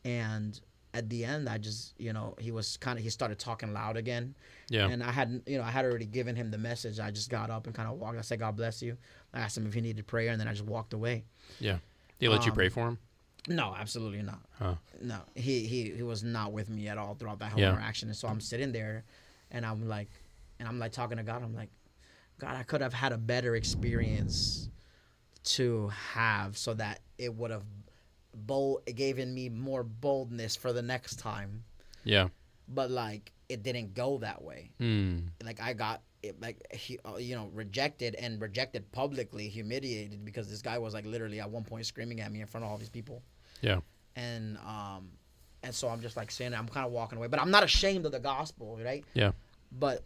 And at the end, I just, he started talking loud again. Yeah. And I had already given him the message. I just got up and kind of walked. I said, God bless you. I asked him if he needed prayer, and then I just walked away. Yeah. Did he let you pray for him? No, absolutely not. Huh. No, he was not with me at all throughout that whole Yeah. interaction. And so I'm sitting there, and I'm like talking to God. I'm like, God, I could have had a better experience to have, so that it would have given me more boldness for the next time. Yeah. But like, it didn't go that way. Like, I got it, rejected publicly, humiliated, because this guy was like literally at one point screaming at me in front of all these people. Yeah. And so I'm just like saying, I'm kind of walking away, but I'm not ashamed of the gospel, right? Yeah. But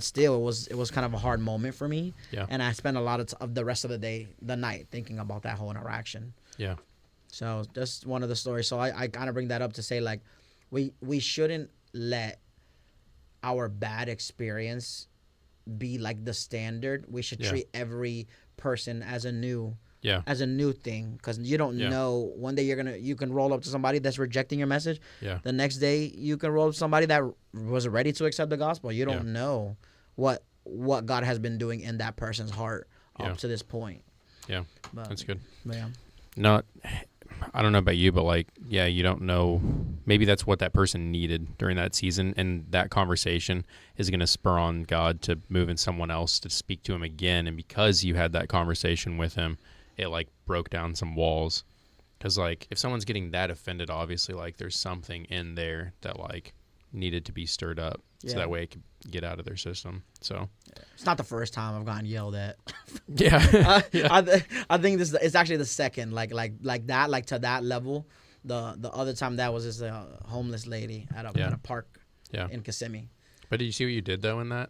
still, it was kind of a hard moment for me. Yeah. And I spent a lot of the rest of the night thinking about that whole interaction. Yeah. So that's one of the stories. So I kind of bring that up to say, like, we shouldn't let our bad experience be like the standard. We should Yeah. treat every person as a new Yeah. thing, because you don't Yeah. know, one day you can roll up to somebody that's rejecting your message. Yeah. The next day you can roll up to somebody that was ready to accept the gospel. You don't know what God has been doing in that person's heart Yeah. up to this point. Yeah. But, That's good. yeah. I don't know about you, but like, yeah, you don't know. Maybe that's what that person needed during that season, and that conversation is going to spur on God to move in someone else to speak to him again. And because you had that conversation with him, it like broke down some walls. Because like, if someone's getting that offended, obviously like there's something in there that like needed to be stirred up, so Yeah. that way it could get out of their system. So It's not the first time I've gotten yelled at. yeah, I think it's actually the second, like that, like to that level. The other time that was just a homeless lady at a park yeah. in Kissimmee. But did you see what you did though in that?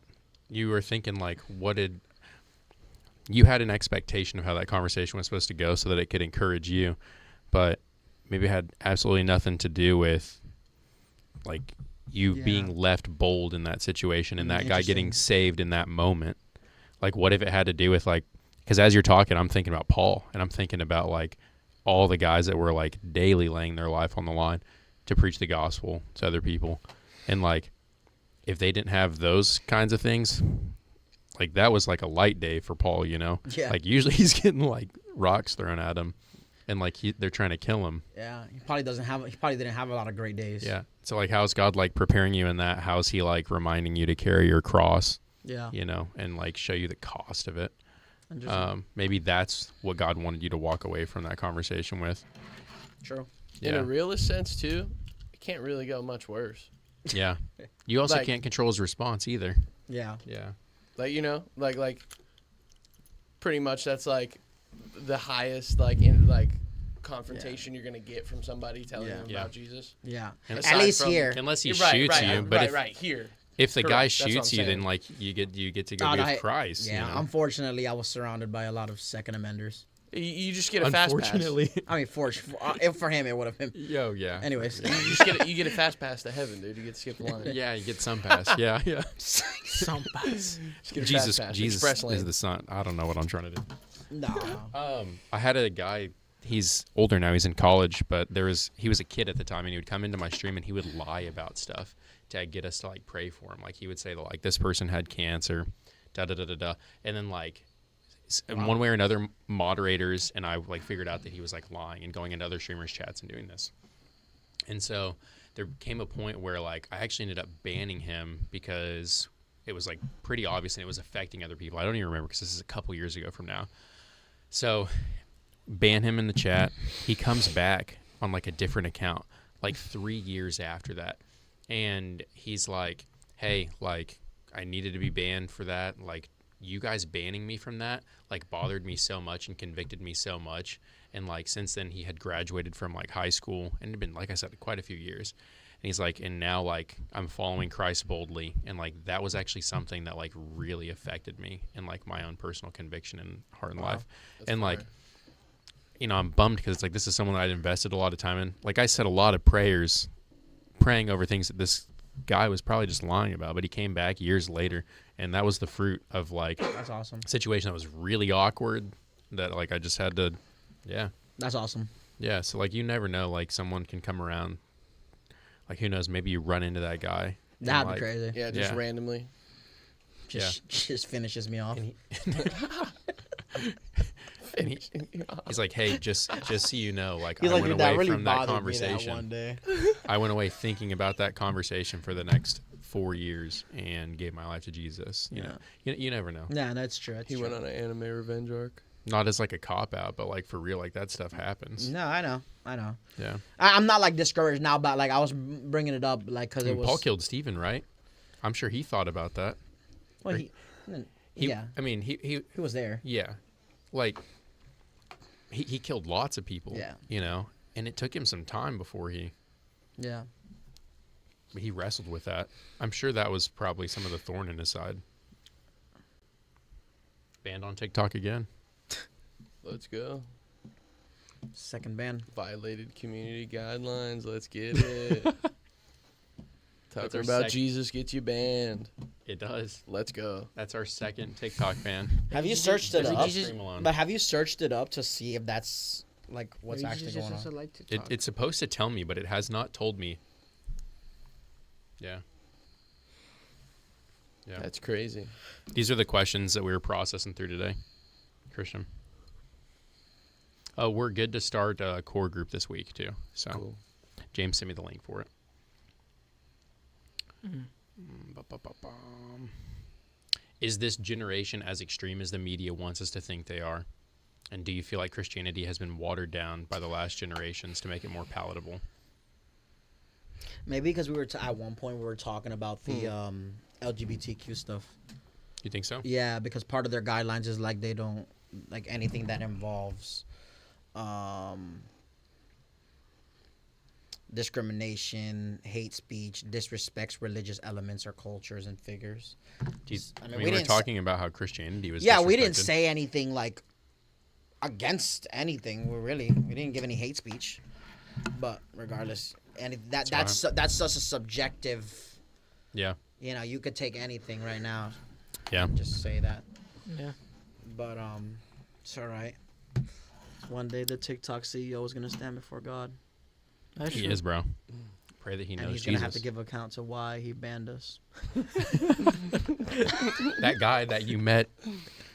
You were thinking like, you had an expectation of how that conversation was supposed to go so that it could encourage you, but maybe it had absolutely nothing to do with like you being left bold in that situation and that guy getting saved in that moment. Like, what if it had to do with like, because as you're talking, I'm thinking about Paul, and I'm thinking about like all the guys that were like daily laying their life on the line to preach the gospel to other people. And like, if they didn't have those kinds of things, like that was like a light day for Paul, you know? Yeah. Like usually he's getting like rocks thrown at him. and like they're trying to kill him. Yeah, he probably didn't have a lot of great days. Yeah. So like, how's God like preparing you in that? How's He like reminding you to carry your cross? Yeah. You know, and like show you the cost of it. Interesting. Maybe that's what God wanted you to walk away from that conversation with. True. In Yeah. a realist sense too, it can't really go much worse. Yeah. You also Like- can't control His response either. Yeah. Yeah. Like, you know, like pretty much that's like the highest like confrontation you're gonna get from somebody telling Yeah. you Yeah. about Jesus. Yeah. And At aside least from- here. Unless He Right, shoots right, you, but right here. if the Correct. guy That's what shoots I'm you, then saying. like you get to go Oh, be no, with Christ. Yeah. You know? Unfortunately, I was surrounded by a lot of second amenders. You just get a fast pass. Unfortunately. I mean, for him, it would have been. Yo, yeah. Anyways. You get a fast pass to heaven, dude. You get to skip the line. Yeah, you get some pass. Yeah, yeah. Some pass. Just get a Jesus, fast pass. Jesus Express lane. is the son. I don't know what I'm trying to do. No. I had a guy. He's older now. He's in college, but he was a kid at the time, and he would come into my stream and he would lie about stuff to get us to like pray for him. Like he would say that like this person had cancer, da da da da da, and then like in one way or another, moderators and I like figured out that he was like lying and going into other streamers' chats and doing this. And so there came a point where like I actually ended up banning him because it was like pretty obvious and it was affecting other people. I don't even remember because this is a couple years ago from now. So ban him in the chat. He comes back on like a different account like 3 years after that. And he's like, hey, like I needed to be banned for that. Like you guys banning me from that like bothered me so much and convicted me so much. And like since then he had graduated from like high school and had been, like I said, quite a few years. And he's like, and now like I'm following Christ boldly. And like that was actually something that like really affected me in like my own personal conviction and heart and life. That's And like, fire. you know, I'm bummed because it's like this is someone that I'd invested a lot of time in. Like I said a lot of prayers praying over things that this guy was probably just lying about, but he came back years later and that was the fruit of like That's awesome. a situation that was really awkward that like I just had to That's awesome. yeah, so like you never know, like someone can come around, like who knows, maybe you run into that guy. and, That'd like, be crazy. Yeah, just Yeah. randomly. Just finishes me off. And he's like, hey, just so you know, like He's I like, went dude, that away really from that bothered me that conversation. one day. I went away thinking about that conversation for the next 4 years and gave my life to Jesus. You know, you never know. Yeah, that's true. That's He true. went on an anime revenge arc. Not as like a cop out, but like for real, like that stuff happens. No, I know. Yeah. I'm not like discouraged now, but like I was bringing it up like because I it mean, was. Paul killed Stephen, right? I'm sure he thought about that. Well, He- he, yeah, I mean, he he was there. yeah, like he killed lots of people. Yeah. You know, and it took him some time before he Yeah. wrestled with that. I'm sure that was probably some of the thorn in his side. Banned on TikTok again. Let's go. Second ban. Violated community guidelines. Let's get it. That's Talking our about sec- Jesus gets you banned. It does. Let's go. That's our second TikTok ban. Have you searched it Leave up? the stream alone. But have you searched it up to see if that's like what's Maybe actually Jesus going doesn't on? like TikTok. It's supposed to tell me, but it has not told me. Yeah. Yeah. That's crazy. These are the questions that we were processing through today, Christian. We're good to start a core group this week too. So Cool. James sent me the link for it. Mhm. Is this generation as extreme as the media wants us to think they are? And do you feel like Christianity has been watered down by the last generations to make it more palatable? Maybe because we were at one point we were talking about the LGBTQ stuff. You think so? Yeah, because part of their guidelines is like they don't like anything that involves discrimination, hate speech, disrespects religious elements or cultures and figures. Do you, I mean, I we mean, we're didn't talking about how Christianity was Yeah, we didn't disrespected. say anything like against anything. We didn't give any hate speech. But regardless, and that's just a subjective. Yeah. You know, you could take anything right now. Yeah. Just say that. Yeah. But it's all right. One day the TikTok CEO is gonna stand before God, That's He true. is, bro. Pray that he and knows he's Jesus. gonna have to give account to why he banned us. That guy that you met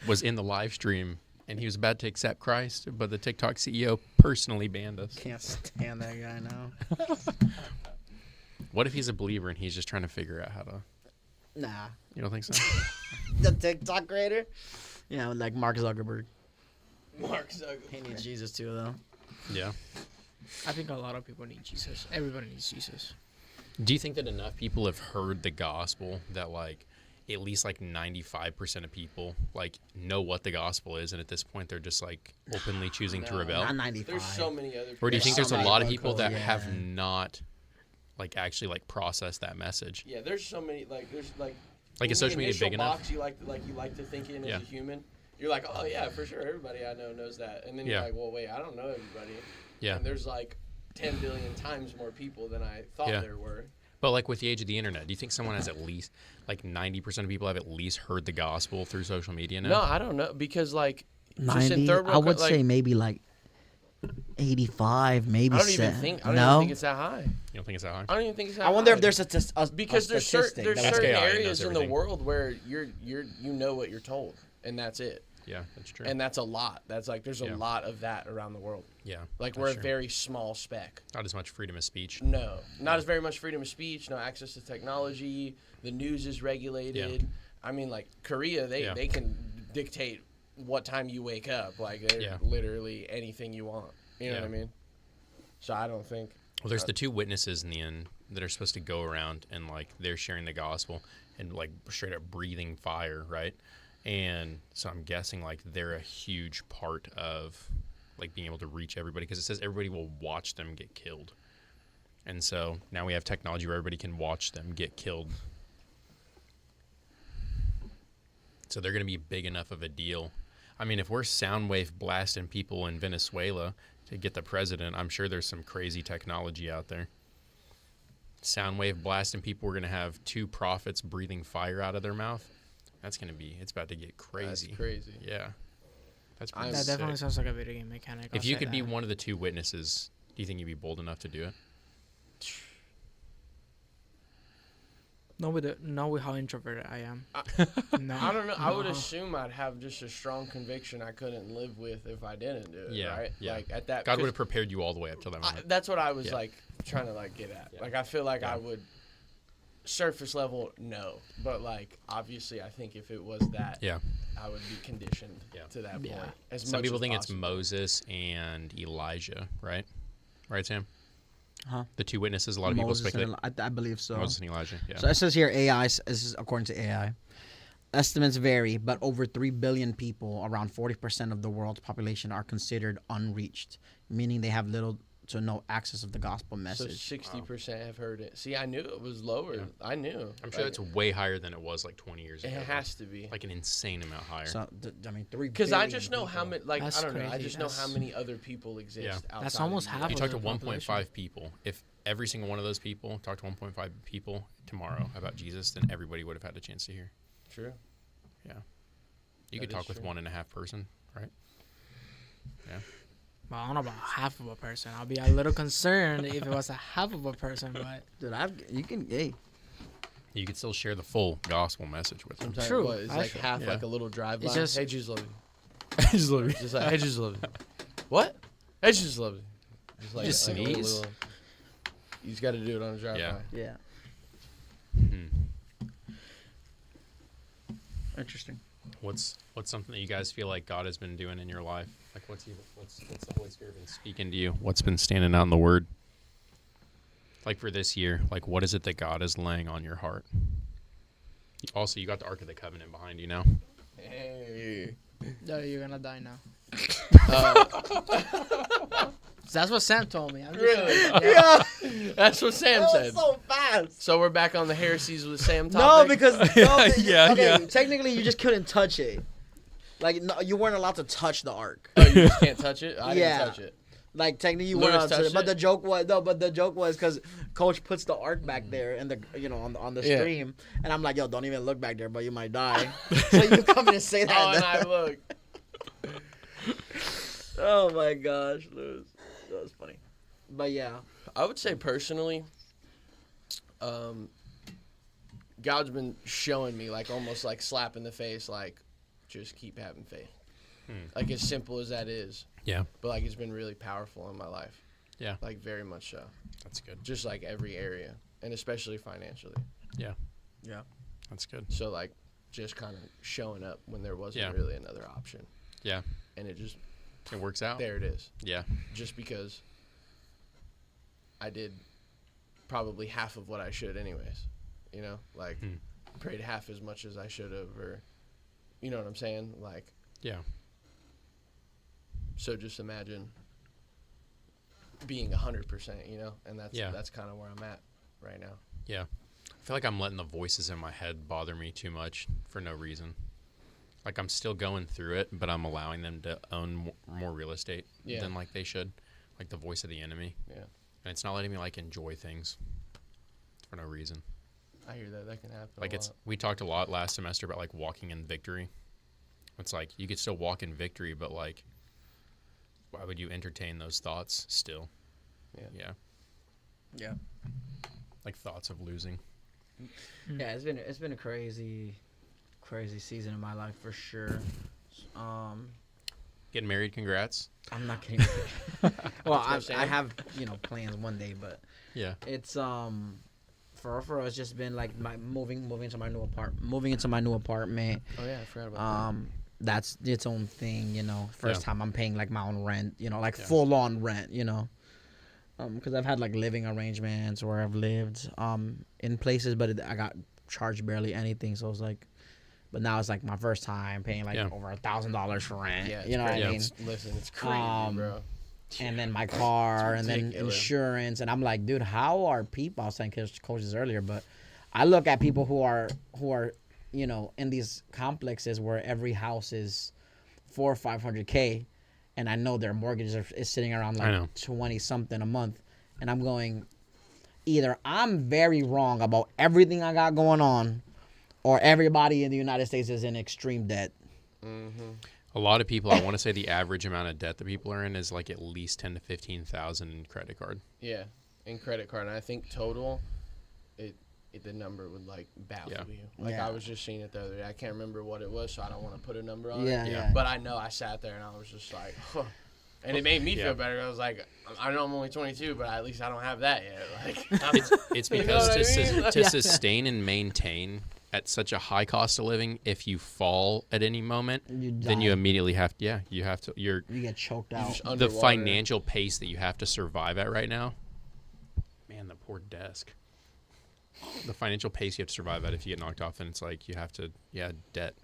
was in the live stream and he was about to accept Christ, but the TikTok CEO personally banned us. Can't stand that guy now. What if he's a believer and he's just trying to figure out how to? Nah. You don't think so? The TikTok creator? Yeah, like Mark Zuckerberg. Mark Zuckerberg. He needs Jesus too, though. Yeah. I think a lot of people need Jesus. Everybody needs Jesus. Do you think that enough people have heard the gospel that like at least like 95% of people like know what the gospel is, and at this point they're just like openly choosing to No. rebel? Not 95. There's so many other people. Or do you think there's a Somebody lot of vote people code, that yeah. have not like actually like processed that message? Yeah, there's so many, like, there's like... Like, is in the social media initial big enough? box you like to think in Yeah. as a human, you're like, oh yeah, for sure, everybody I know knows that. And then Yeah. you're like, well, wait, I don't know everybody. Yeah. And there's like 10 billion times more people than I thought Yeah. there were. But like with the age of the internet, do you think someone has at least like 90% of people have at least heard the gospel through social media now? No, I don't know, because like just 90? in third I world, would like, say maybe like 85, maybe I don't even 7. think I don't no? even think it's that high. You don't think it's that high? I don't even think it's that I wonder high. if there's a because there's statistic there's that- That's certain AI knows areas in the everything. world where you know what you're told, and that's it. Yeah, that's true. And that's a lot. That's like there's a Yeah. lot of that around the world. yeah. Like that's we're a true. very small speck. Not as much freedom of speech. No, not as very much freedom of speech. No access to technology. The news is regulated. I mean, like Korea, Yeah. they can dictate what time you wake up. Like they're Yeah. literally anything you want. You know Yeah. what I mean? So I don't think. Well, there's the two witnesses in the end that are supposed to go around and like they're sharing the gospel and like straight up breathing fire, right? And so I'm guessing like they're a huge part of like being able to reach everybody because it says everybody will watch them get killed. And so now we have technology where everybody can watch them get killed. So they're going to be big enough of a deal. I mean, if we're sound wave blasting people in Venezuela to get the president, I'm sure there's some crazy technology out there. Sound wave blasting people, we're going to have 2 prophets breathing fire out of their mouth. That's going to be, it's about to get crazy. That's crazy. Yeah. That's pretty That sick. definitely sounds like a video game mechanic. If I'll you say could be that. one of the 2 witnesses, do you think you'd be bold enough to do it? Not with how introverted I am. No. I don't know. I would No. assume I'd have just a strong conviction I couldn't live with if I didn't do it. Yeah, Right. yeah. Like at that. God would 'cause have prepared you all the way up till that moment. that's what I was Yeah. like trying to like get at. Yeah. Like I feel like Yeah. I would. Surface level, no. But like obviously, I think if it was that, Yeah. I would be conditioned Yeah. to that point. Yeah. As Some much people as think possible. it's Moses and Elijah, right? Right, Sam? Huh? The 2 witnesses, a lot of Moses people speculate. and I believe so. Moses and Elijah, yeah. So it says here AI, this is according to AI. Estimates vary, but over 3 billion people, around 40% of the world's population, are considered unreached, meaning they have little to no access of the gospel So message. 60% have heard it. See, I knew it was lower. Yeah. I knew. I'm sure Like, it's way higher than it was like 20 years it ago. has to be. Like an insane amount higher. So, I mean, 3 Because I billion just know how people. many. Like That's I don't know. I crazy. just know how That's- many other people exist. Yeah. Outside That's of almost the half US. you of talk to the 1.5 people. If every single one of those people talked to 1.5 people tomorrow about Jesus, then everybody would have had a chance to hear. True. You could That talk is with true. 1.5 person, right? Yeah. Well, I don't know about half of a person. I'll be a little concerned if it was a half of a person, but Dude, you can, hey. You could still share the full gospel message with them. Sometimes True. What, it's I like should- half Yeah. like a little drive-by. It's just- Hey, Jesus love you. I just love you. Just like, hey, Jesus love you. What? Hey, Jesus love you. Just like, Just like a little- sneeze? you just got to do it on a drive-by. Yeah. Yeah. Mhm. Interesting. What's something that you guys feel like God has been doing in your life? Like what's the Holy Spirit been speaking to you? What's been standing out in the Word? Like for this year, like what is it that God is laying on your heart? Also, you got the Ark of the Covenant behind you now. Hey. no, you're gonna die now. Uh, That's what Sam told me. I'm just really? Yeah. That's what Sam said. so fast. So we're back on the heresies with Sam No, topic? because Yeah, okay, yeah. technically you just couldn't touch it. Like no, you weren't allowed to touch the ark. Oh, you just can't touch it? I Yeah. didn't touch it. Like technically you Lewis weren't allowed to. touched But it? the joke was because Coach puts the ark back there and on the Yeah. stream, and I'm like, yo, don't even look back there, but you might die. So you come in and say that. Oh, and I look. Oh my gosh, Lewis, that was funny. But yeah, I would say personally, God's been showing me, like, almost like slap in the face, like, just keep having faith. Like as simple as that is. Yeah. But like it's been really powerful in my life. Yeah. Like very much so. That's good. Just like every area, and especially financially. Yeah. That's good. So like just kind of showing up when there wasn't Yeah. really another option. Yeah. And it just It works out. there it is. Yeah. Just because I did probably half of what I should anyways. You know, like prayed half as much as I should have, or you know what I'm saying? Like Yeah. so just imagine being 100%, you know, and that's kind of where I'm at right now. Yeah. I feel like I'm letting the voices in my head bother me too much for no reason. Like I'm still going through it, but I'm allowing them to own more real estate than like they should. Like the voice of the enemy. Yeah. And it's not letting me like enjoy things for no reason. I hear that can happen. Like we talked a lot last semester about like walking in victory. It's like you could still walk in victory, but like why would you entertain those thoughts still? Yeah. Like thoughts of losing. Yeah, it's been a crazy season in my life for sure. Getting married, congrats. I'm not kidding. Well, That's what I'm I have plans one day, but Yeah. it's for us just been like my moving into my new apartment. Oh yeah, I forgot about that. That's its own thing, you know. First Yeah. time I'm paying like my own rent, you know, like Yeah. full on rent, you know. Because I've had like living arrangements where I've lived in places, but I got charged barely anything. So it was like, but now it's like my first time paying like over $1,000 for rent. Yeah, you know what I mean? Listen, it's crazy, bro. And then my car, and then ridiculous. insurance, and I'm like, dude, how are people? I was saying coaches earlier, but I look at people who are, you know, in these complexes where every house is $400,000 or $500,000, and I know their mortgage is sitting around like 20 something a month, and I'm going, either I'm very wrong about everything I got going on, or everybody in the United States is in extreme debt. Mm-hmm. A lot of people, I want to say the average amount of debt that people are in is like at least 10 to 15,000 in credit card. Yeah, in credit card, and I think total, the number would like baffle you. Like I was just seeing it the other day. I can't remember what it was, so I don't want to put a number on it. Yeah. But I know I sat there and I was just like, huh. And it made me feel better. I was like, I know I'm only 22, but at least I don't have that yet. Like, It's You know because what I mean? to sustain and maintain at such a high cost of living, if you fall at any moment, then you immediately have to, you get choked out. just the underwater. financial pace that you have to survive at right now. Man, the poor desk. The financial pace you have to survive at if you get knocked off, and it's like you have to, debt.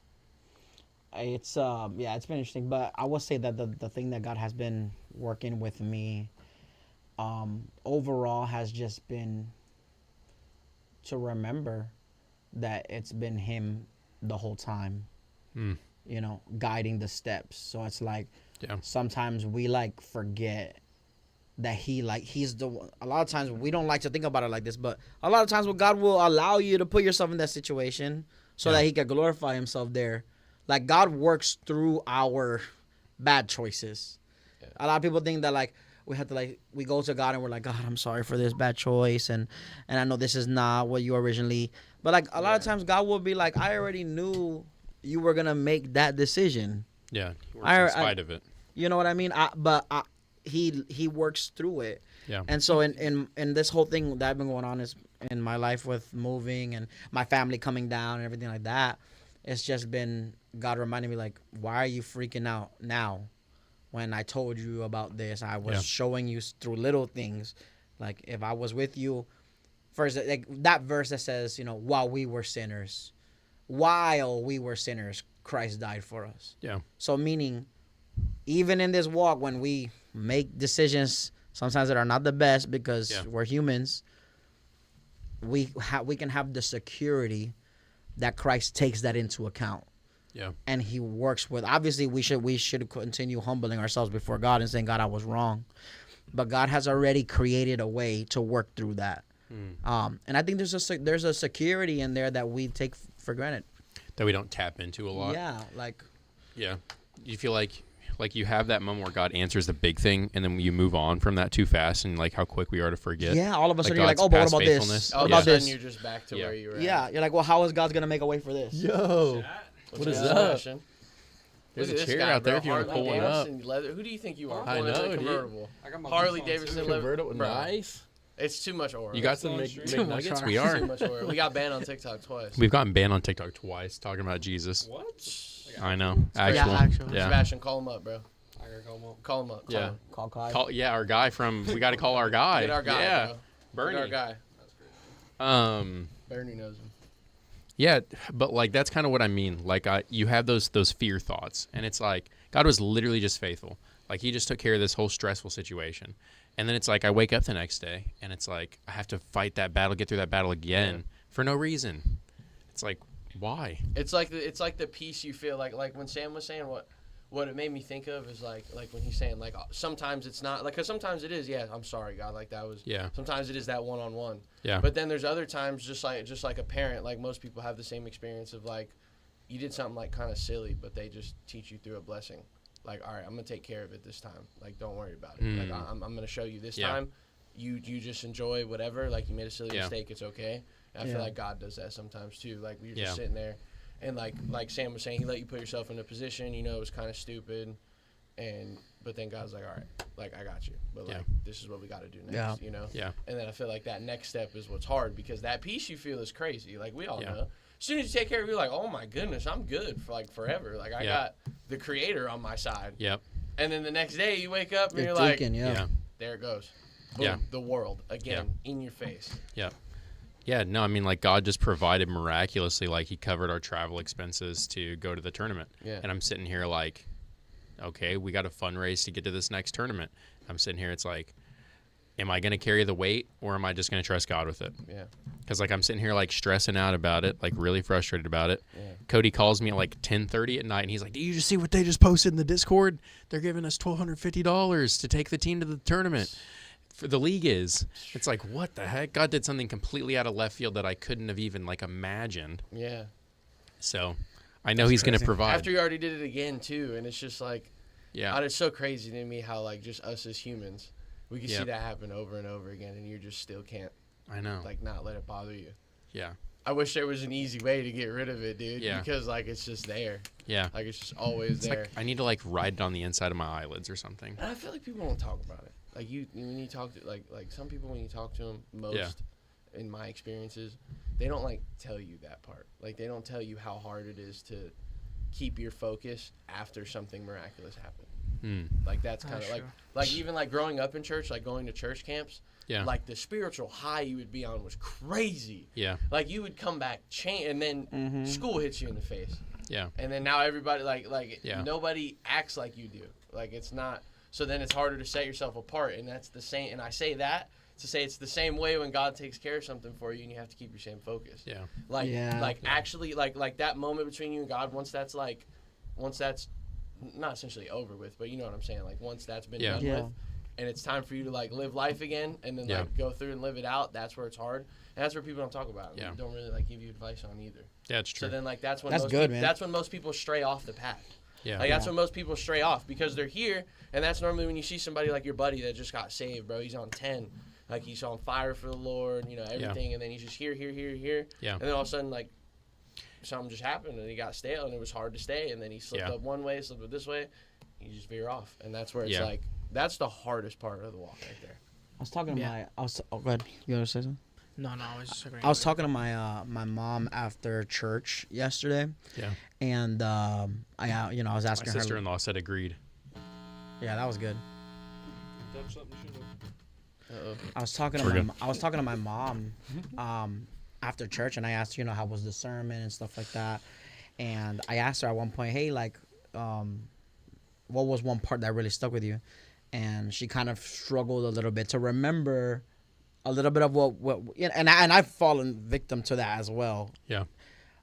It's it's been interesting, but I will say that the thing that God has been working with me overall has just been to remember that it's been him the whole time, you know, guiding the steps. So it's like sometimes we like forget that he's the one. A lot of times we don't like to think about it like this, but a lot of times when God will allow you to put yourself in that situation so that he can glorify himself there. Like God works through our bad choices. Yeah. A lot of people think that like we have to we go to God and we're like, God, I'm sorry for this bad choice, and I know this is not what you originally. But like a lot of times God will be like, I already knew you were gonna make that decision. Yeah, he works in spite of it. You know what I mean? He works through it. Yeah. And so in this whole thing that I've been going on is in my life with moving and my family coming down and everything like that. It's just been God reminding me like, why are you freaking out now? When I told you about this, I was showing you through little things. Like if I was with you, first like that verse that says, you know, while we were sinners, Christ died for us. Yeah. So meaning, even in this walk, when we make decisions sometimes that are not the best because we're humans, we can have the security that Christ takes that into account. Yeah. And he works with, obviously we should continue humbling ourselves before God and saying, God, I was wrong. But God has already created a way to work through that. And I think there's a security in there that we take for granted. That we don't tap into a lot. Yeah. Like. Yeah. You feel like you have that moment where God answers the big thing, and then you move on from that too fast, and like how quick we are to forget. Yeah, all of a sudden you're God's like, oh, but what past about faithfulness. this? All What of about a sudden this? you're just back to where you were at. Yeah, you're like, well, how is God gonna make a way for this? Yo, What is up? up? There's Look a at this chair guy, out there bro. if you want to Harley pull one up. Davidson leather. Who do you think you are? I Pulling into know, the dude. convertible. I got my Harley boots on, Davidson too. leather. Convertible, Bro, nice. It's too much aura. You got some Too much McNuggets? aura. We Too are. much aura. We got banned on TikTok twice. We've gotten banned on TikTok twice talking about Jesus. What? I know. crazy. Actual. Yeah, actual. Yeah. Sebastian, call him up, bro. I gotta call him up. Call him up. Call Yeah. him. Call Kai. Our guy from. We got to call our guy. Get our guy, Yeah. bro. Bernie. Get our guy. Bernie knows him. Yeah, but like that's kind of what I mean. Like you have those fear thoughts, and it's like God was literally just faithful. Like He just took care of this whole stressful situation, and then it's like I wake up the next day, and it's like I have to fight that battle, get through that battle again for no reason. It's like why? It's like the peace you feel like when Sam was saying what it made me think of is like when he's saying like sometimes it's not like, because sometimes it is, yeah, I'm sorry God, like that was, Yeah. sometimes it is that one-on-one, Yeah. but then there's other times just like a parent, like most people have the same experience of like you did something like kind of silly, but they just teach you through a blessing, like all right, I'm gonna take care of it this time, like don't worry about it, like I'm gonna show you this Yeah. time, you just enjoy whatever, like you made a silly Yeah. mistake, it's okay. And I Yeah. feel like God does that sometimes too, like you're Yeah. just sitting there. And like Sam was saying, He let you put yourself in a position, you know, it was kind of stupid, but then God's like, all right, like I got you, but like Yeah. this is what we got to do next, Yeah. you know. Yeah. And then I feel like that next step is what's hard, because that peace you feel is crazy. Like we all Yeah. know. As soon as you take care of it, you're like, oh my goodness, I'm good for like forever. Like I Yeah. got the Creator on my side. Yep. And then the next day you wake up and You're you're like, thinking, yeah. Yeah. there it goes. Boom, Yeah. the world again in your face. Yeah, no, I mean, like, God just provided miraculously. Like, He covered our travel expenses to go to the tournament. Yeah. And I'm sitting here like, okay, we got to fundraise to get to this next tournament. I'm sitting here, it's like, am I going to carry the weight, or am I just going to trust God with it? Yeah. Because, like, I'm sitting here, like, stressing out about it, like, really frustrated about it. Yeah. Cody calls me at, like, 10:30 at night, and he's like, do you just see what they just posted in the Discord? They're giving us $1,250 to take the team to the tournament. For the league is. It's like, what the heck? God did something completely out of left field that I couldn't have even, like, imagined. Yeah. So I know He's going to provide. After you already did it again too, and it's just like, Yeah. it's so crazy to me how like just us as humans, we can see Yep. that happen over and over again, and you just still can't I know. like not let it bother you. Yeah. I wish there was an easy way to get rid of it, dude. Yeah. Because like it's just there, Yeah. like it's just always It's there. like I need to, like, write it on the inside of my eyelids or something. And I feel like people don't talk about it. Like when you talk to like some people, when you talk to them, most in my experiences, they don't like tell you that part. Like they don't tell you how hard it is to keep your focus after something miraculous happened. Like that's kind of That's like even like growing up in church, like going to church camps. Yeah. Like the spiritual high you would be on was crazy. Yeah. Like you would come back and then school hits you in the face. Yeah. And then now everybody like Yeah. nobody acts like you do. Like it's not. So then it's harder to set yourself apart, and that's the same. And I say that to say it's the same way when God takes care of something for you, and you have to keep your same focus. Yeah. Like Yeah. actually like that moment between you and God. Once that's not essentially over with, but you know what I'm saying. Like once that's been Yeah. done Yeah. with, and it's time for you to like live life again, and then Yeah. like go through and live it out. That's where it's hard, and that's where people don't talk about. Yeah. Don't really like give you advice on either. Yeah, it's true. So then like that's when That's most good, people, man. that's when most people stray off the path. Yeah. Like that's when most people stray off, because they're here, and that's normally when you see somebody like your buddy that just got saved, bro. He's on 10, like he's on fire for the Lord, you know, everything, and then he's just here, Yeah. and then all of a sudden like something just happened, and he got stale, and it was hard to stay, and then he slipped Yeah. up one way, slipped up this way, you just veer off, and that's where it's Yeah. like that's the hardest part of the walk right there. I was talking to Yeah. oh, go ahead. You want to say something? No, I was just agreeing. I was talking to my mom after church yesterday, Yeah. and I I was My asking her. sister-in-law said agreed. Yeah, that was good. That's something you should have. Uh-oh. I was talking We're to good. I was talking to my mom after church, and I asked her, how was the sermon and stuff like that. And I asked her at one point, hey, like, what was one part that really stuck with you? And she kind of struggled a little bit to remember a little bit of what and I've fallen victim to that as well. Yeah.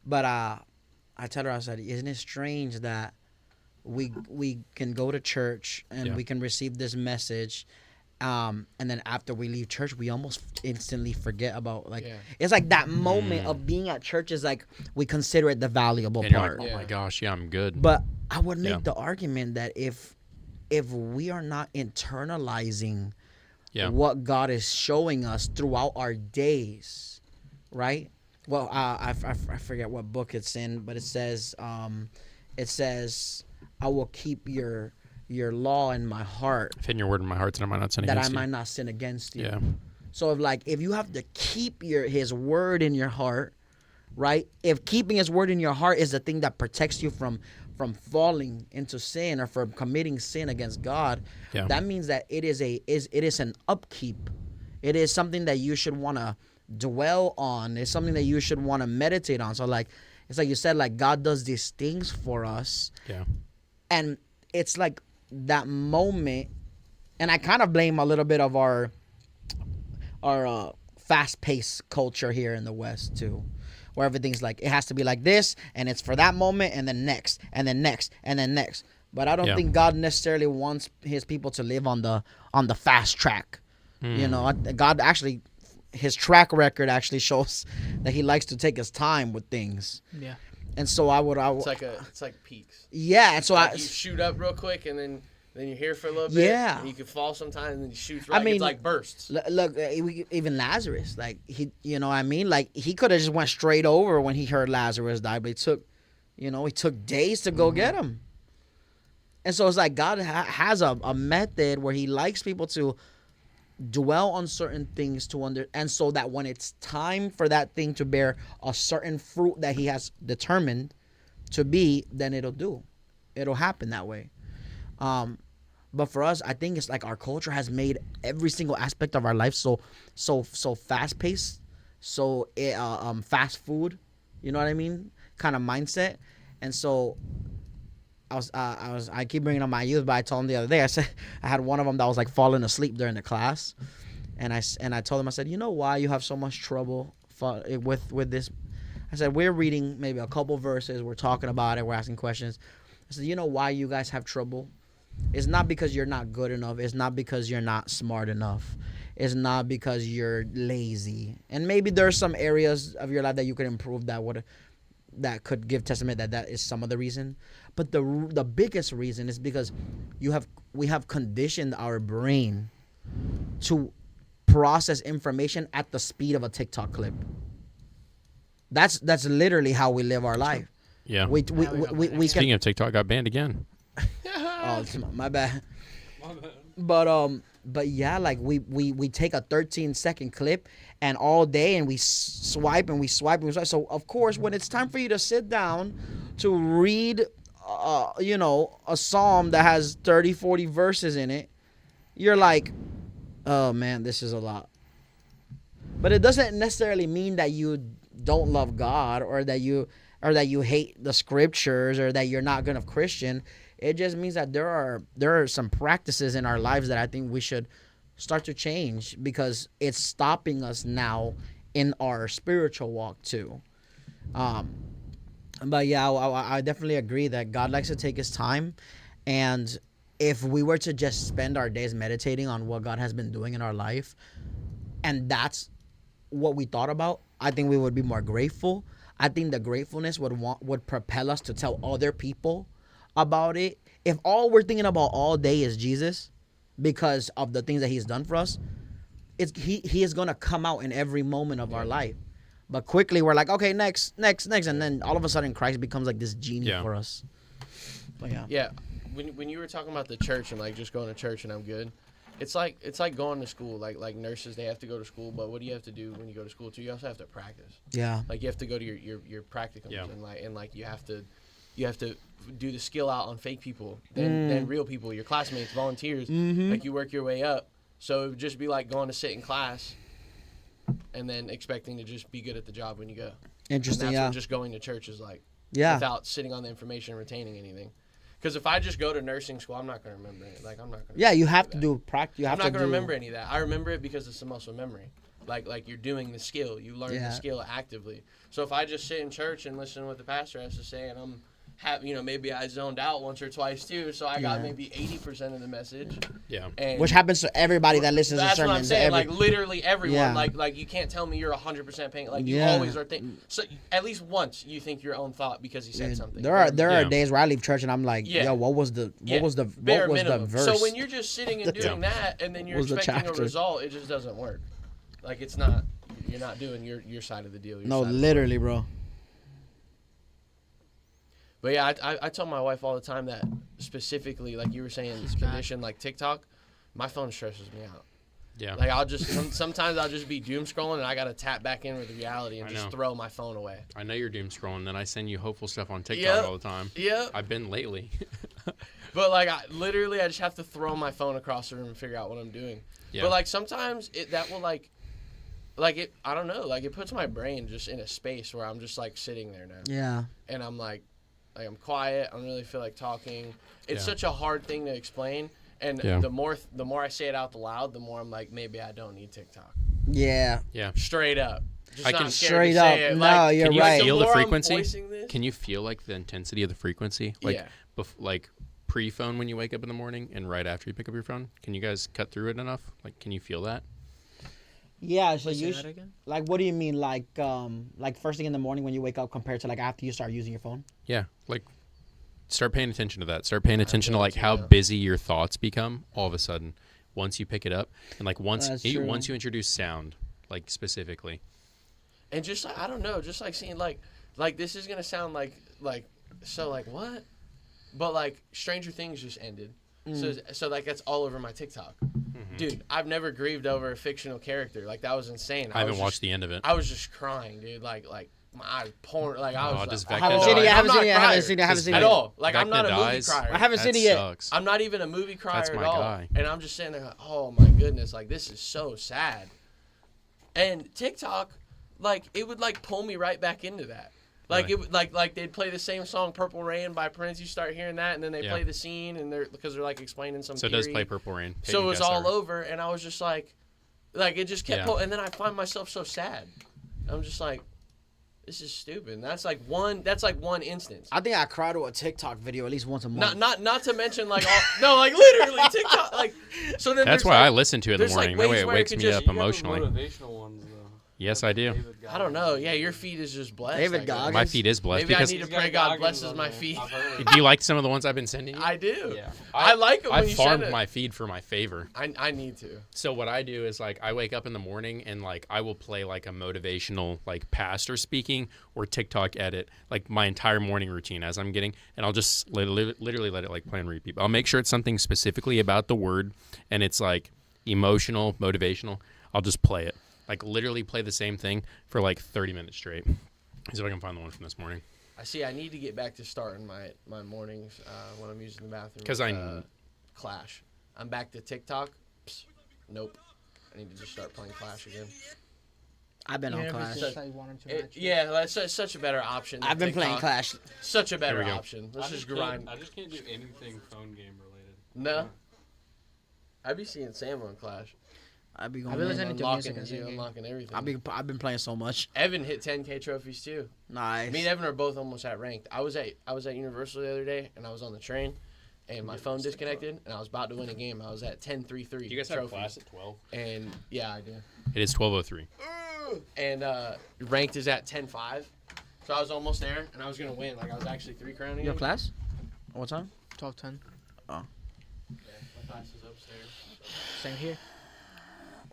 But I tell her, I said, isn't it strange that we can go to church and Yeah. we can receive this message, and then after we leave church, we almost instantly forget about Yeah. it's like that moment of being at church is like we consider it the valuable And you're part. like, oh Yeah. my gosh, yeah, I'm good. But I would make Yeah. the argument that if we are not internalizing Yeah. what God is showing us throughout our days, right? Well, I forget what book it's in, but it says I will keep your law in my heart, I've hidden your word in my heart that I might not sin that I against you. might not sin against you. Yeah. So if you have to keep his word in your heart, right? If keeping his word in your heart is the thing that protects you from falling into sin or from committing sin against God, Yeah. that means that it is an upkeep. It is something that you should want to dwell on. It's something that you should want to meditate on. So like it's like you said, like God does these things for us, Yeah. and it's like that moment. And I kind of blame a little bit of our fast-paced culture here in the West too, where everything's like it has to be like this, and it's for that moment, and then next, and then next, and then next. But I don't Yeah. think God necessarily wants his people to live on the fast track. You know, God actually, his track record actually shows that he likes to take his time with things. Yeah. And so It's like peaks. yeah. And so Like you shoot up real quick, and then you're here for a little bit. Yeah. And you can fall sometimes, and then you shoot right. I mean, it's like bursts. Look, even Lazarus, like he, you know what I mean? Like he could have just went straight over when he heard Lazarus die, but he took days to go get him. And so it's like God has a method where he likes people to dwell on certain things and so that when it's time for that thing to bear a certain fruit that he has determined to be, then it'll happen that way. But for us, I think it's like our culture has made every single aspect of our life so fast paced, so fast food, you know what I mean, kind of mindset. And so I keep bringing up my youth, but I told them the other day, I said I had one of them that was like falling asleep during the class, and I told him, I said, you know why you have so much trouble with this? I said, we're reading maybe a couple verses, we're talking about it, we're asking questions. I said, you know why you guys have trouble? It's not because you're not good enough. It's not because you're not smart enough. It's not because you're lazy. And maybe there's some areas of your life that you could improve that could give testament that is some of the reason. But the biggest reason is because we have conditioned our brain to process information at the speed of a TikTok clip. That's literally how we live our life. Yeah. We Speaking of TikTok, got banned again. Oh, my bad. My bad. But yeah, like we take a 13-second clip and all day and we swipe and we swipe and we swipe. So of course, when it's time for you to sit down to read, a psalm that has 30, 40 verses in it, you're like, oh man, this is a lot. But it doesn't necessarily mean that you don't love God or that you hate the scriptures or that you're not good of Christian. It just means that there are some practices in our lives that I think we should start to change because it's stopping us now in our spiritual walk too. But yeah, I definitely agree that God likes to take his time. And if we were to just spend our days meditating on what God has been doing in our life, and that's what we thought about, I think we would be more grateful. I think the gratefulness would propel us to tell other people about it. If all we're thinking about all day is Jesus because of the things that he's done for us, he is going to come out in every moment of our life. But quickly we're like, okay, next, and then all of a sudden Christ becomes like this genie for us. But yeah. Yeah, when you were talking about the church and like just going to church and I'm good, it's like going to school. Like nurses, they have to go to school, but what do you have to do when you go to school too? You also have to practice. Yeah. Like you have to go to your practicums and like you have to do the skill out on fake people, then real people, your classmates, volunteers. Mm-hmm. Like you work your way up. So it would just be like going to sit in class and then expecting to just be good at the job when you go. Interesting. And that's Yeah. what just going to church is like. Yeah. Without sitting on the information and retaining anything. Because if I just go to nursing school, I'm not going to remember it. Like, I'm not going to. Yeah, you have to do practice. I'm not going to remember any of that. I remember it because it's the muscle memory. Like you're doing the skill. You learn the skill actively. So if I just sit in church and listen to what the pastor has to say and maybe I zoned out once or twice too, so I got maybe 80% of the message. Yeah. And which happens to everybody that listens to sermons. That's what I'm saying. Like literally everyone. Yeah. Like you can't tell me you're 100% paying. Like you always are thinking. So at least once you think your own thought because he said something. There are days where I leave church and I'm like, yo, what was the verse? So when you're just sitting and doing that and then you're expecting a result, it just doesn't work. Like it's not. You're not doing your side of the deal. No, literally, bro. But yeah, I tell my wife all the time that specifically, like you were saying, He's condition like TikTok, my phone stresses me out. Yeah. Like I'll just sometimes I'll just be doom scrolling and I gotta tap back in with reality and I just know. throw my phone away. I know you're doom scrolling, then I send you hopeful stuff on TikTok Yep. all the time. Yeah. I've been lately. But like I just have to throw my phone across the room and figure out what I'm doing. Yeah. But like sometimes that will like it, I don't know, like it puts my brain just in a space where I'm just like sitting there now. Yeah. And I'm like I'm quiet. I don't really feel like talking. It's Yeah. such a hard thing to explain. And Yeah. the more I say it out loud, the more I'm like, maybe I don't need TikTok. Yeah. Yeah. Straight up. Just I not can- scared Straight to up. say it. No, Like, you're Can you right. feel the more I'm frequency? voicing this- Can you feel like the intensity of the frequency? Like Yeah. like pre-phone when you wake up in the morning and right after you pick up your phone? Can you guys cut through it enough? Like, can you feel that? Yeah. So Wait, say you that again? like, what do you mean, like first thing in the morning when you wake up compared to like after you start using your phone? Yeah. Like, start paying attention to that. Start paying attention to going like to, how yeah. busy your thoughts become all of a sudden once you pick it up, and like once That's you true. once you introduce sound, like specifically. And just like, I don't know, just like seeing like this is gonna sound like so like what? But like Stranger Things just ended. So like that's all over my TikTok. Dude, I've never grieved over a fictional character. Like that was insane. I haven't was watched just, the end of it. I was just crying, dude. Like my eyes pouring. Like I Oh, was. does Like, Vecna I haven't die? seen it yet. I I'm haven't not seen it yet. I a haven't crier seen it. I haven't seen at it. all. Like I'm Vecna not a movie dies? crier. I haven't That seen it yet. sucks. I'm not even a movie crier That's at my all. guy. And I'm just sitting there like, oh my goodness, like this is so sad. And TikTok, like it would like pull me right back into that. Like Really? it would like they'd play the same song "Purple Rain" by Prince. You start hearing that, and then they Yeah. play the scene, and because they're like explaining some. So it does theory. play Purple Rain. So it was Peyton all Gessler. over, and I was just like it just kept. Yeah. And then I find myself so sad. I'm just like, this is stupid. And that's like one instance. I think I cry to a TikTok video at least once a month. Not to mention like all no like literally TikTok like so then That's there's, why like, I listen to it in the there's, like, morning. That way ways it where it wakes could me just- up you got the emotionally. Motivational ones, though. Yes, I do. David I don't know. Yeah, your feed is just blessed. David I guess. Goggins. My feed is blessed Maybe I because need to He's got pray God Goggins blesses on my there. feed. I've heard. do you like some of the ones I've been sending you? I do. Yeah. I like it when I you send farmed it. my feed for my favor. I need to. So what I do is like I wake up in the morning and like I will play like a motivational like pastor speaking or TikTok edit like my entire morning routine as I'm getting, and I'll just literally let it like play and repeat. I'll make sure it's something specifically about the word and it's like emotional, motivational. I'll just play it. Like literally play the same thing for like 30 minutes straight. See if I can find the one from this morning. I see. I need to get back to starting my mornings when I'm using the bathroom. 'Cause with, Clash. I'm back to TikTok. Psst. Nope. I need to just start playing Clash again. I've been on Even if Clash. it's just like 1 or 2 matches. Yeah, that's such a better option. than I've been playing TikTok. Clash. Such a better we go. option. Let's I just can't- grind. I just can't do anything phone game related. No. I'd be seeing Sam on Clash. I've been I've going. been listening to unlocking, music and singing. unlocking everything. I've been playing so much. Evan hit 10K trophies too. Nice. Me and Evan are both almost at ranked. I was at Universal the other day, and I was on the train, and my phone disconnected, and I was about to win a game. I was at 10-3-3 Do you guys have trophies. class at 12? And yeah, I do. It is 12:03. And ranked is at 10-5. So I was almost there, and I was gonna win. Like I was actually 3 crowning. Your him. class? What time? 12-10. Yeah, my class is upstairs. Same here.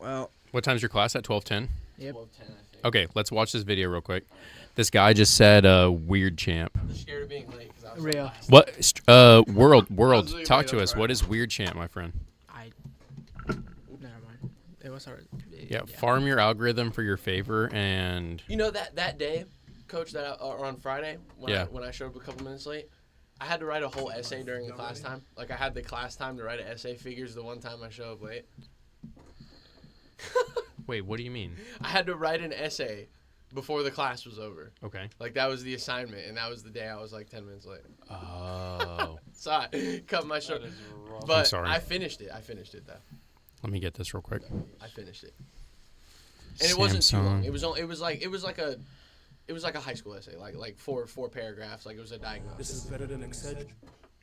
Well, What time's your class at 12:10? Yep. 12-10, I think. Okay, let's watch this video real quick. This guy just said weird champ. I'm just scared of being late because I was Real. last. What world Absolutely talk right, to that's us. right. What is weird champ, my friend? Never mind. It was alright. Yeah, farm your algorithm for your favor and You know that day, coach, or on Friday Yeah. when I showed up a couple minutes late, I had to write a whole essay during the class time. Like I had the class time to write an essay. Figures the one time I show up late. wait, what do you mean? I had to write an essay before the class was over. Okay. Like that was the assignment, and that was the day I was like 10 minutes late. Oh. So I cut my short. That is rough. But sorry. I finished it. I finished it though. Let me get this real quick. I finished it. And it wasn't too long. Samsung. It was like a high school essay, like four paragraphs. Like it was a diagnosis. This is better than Excel.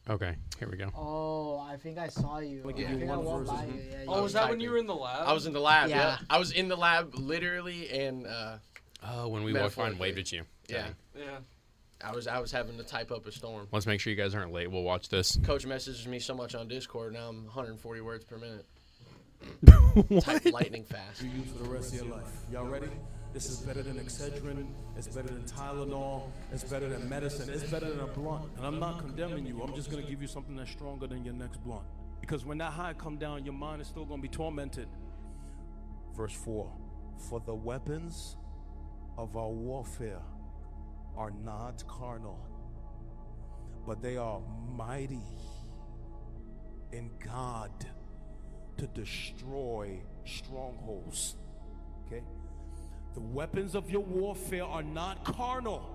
Okay, here we go. Oh, I think I saw you. I'll give I you think I one walked versus by one. you. Yeah, Oh, you was were that when typing. you were in the lab? I was in the lab. Yeah. Yeah. I was in the lab literally, and Oh, when we walked by and Metaphorically. waved at you. yeah, Yeah. I was having to type up a storm. Let's make sure you guys aren't late. We'll watch this. Coach messages me so much on Discord. Now I'm 140 words per minute. What? Type lightning fast. You use for the rest of your life. Y'all ready? This is better than Excedrin. It's better than Tylenol. It's better than medicine. It's better than a blunt. And I'm not condemning you. I'm just going to give you something that's stronger than your next blunt. Because when that high come down, your mind is still going to be tormented. Verse 4. For the weapons of our warfare are not carnal, but they are mighty in God to destroy strongholds. Okay? The weapons of your warfare are not carnal.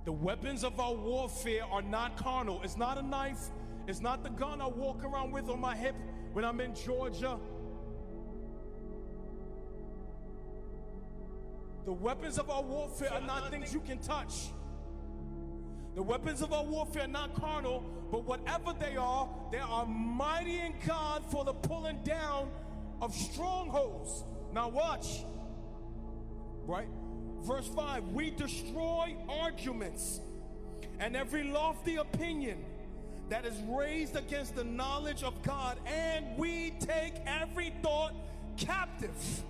The weapons of our warfare are not carnal. It's not a knife. It's not the gun I walk around with on my hip when I'm in Georgia. The weapons of our warfare are not things you can touch. The weapons of our warfare are not carnal, but whatever they are mighty in God for the pulling down of strongholds. Now watch. Right? Verse 5, we destroy arguments and every lofty opinion that is raised against the knowledge of God, and we take every thought captive.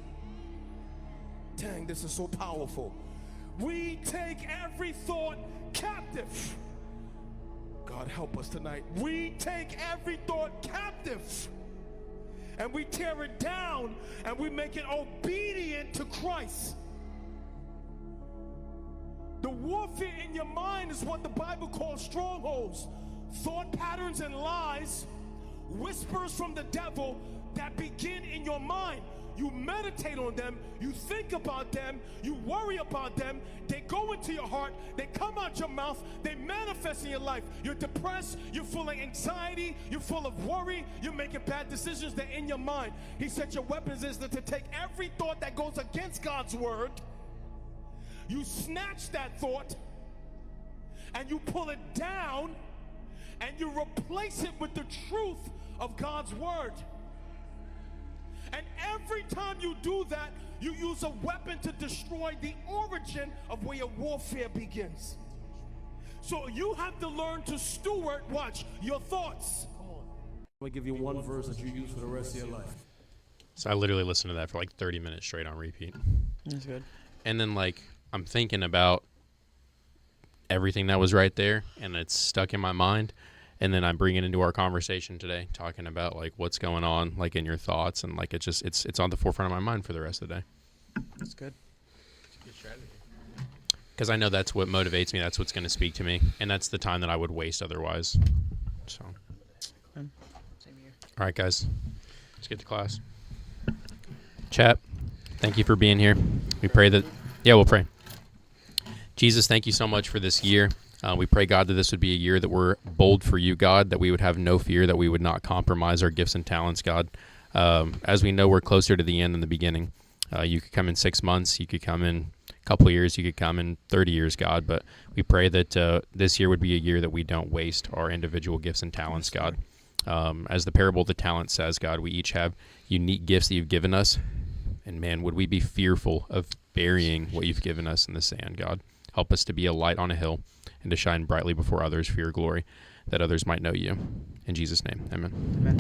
Dang, this is so powerful. We take every thought captive. God help us tonight. We take every thought captive and we tear it down and we make it obedient to Christ. The warfare in your mind is what the Bible calls strongholds. Thought patterns and lies, whispers from the devil that begin in your mind. You meditate on them, you think about them, you worry about them, they go into your heart, they come out your mouth, they manifest in your life. You're depressed, you're full of anxiety, you're full of worry, you're making bad decisions, they're in your mind. He said your weapons is to take every thought that goes against God's word, you snatch that thought, and you pull it down, and you replace it with the truth of God's word. And every time you do that, you use a weapon to destroy the origin of where your warfare begins. So you have to learn to steward, watch, your thoughts. Come on. I'm going to give you one verse that you use for the rest of your life. So I literally listened to that for like 30 minutes straight on repeat. That's good. And then like I'm thinking about everything that was right there, and it's stuck in my mind. And then I bring it into our conversation today, talking about like what's going on, like in your thoughts, and like it's on the forefront of my mind for the rest of the day. That's good. It's a good strategy. Because I know that's what motivates me. That's what's going to speak to me, and that's the time that I would waste otherwise. So, Same here. all right, guys, let's get to class. Chat, thank you for being here. We pray that, we'll pray. Jesus, thank you so much for this year. We pray, God, that this would be a year that we're bold for you, God, that we would have no fear, that we would not compromise our gifts and talents, God. As we know, we're closer to the end than the beginning. You could come in 6 months. You could come in a couple of years. You could come in 30 years, God. But we pray that this year would be a year that we don't waste our individual gifts and talents, God. As the parable of the talent says, God, we each have unique gifts that you've given us. And, man, would we be fearful of burying what you've given us in the sand, God. Help us to be a light on a hill and to shine brightly before others for your glory, that others might know you. In Jesus' name, amen. Amen.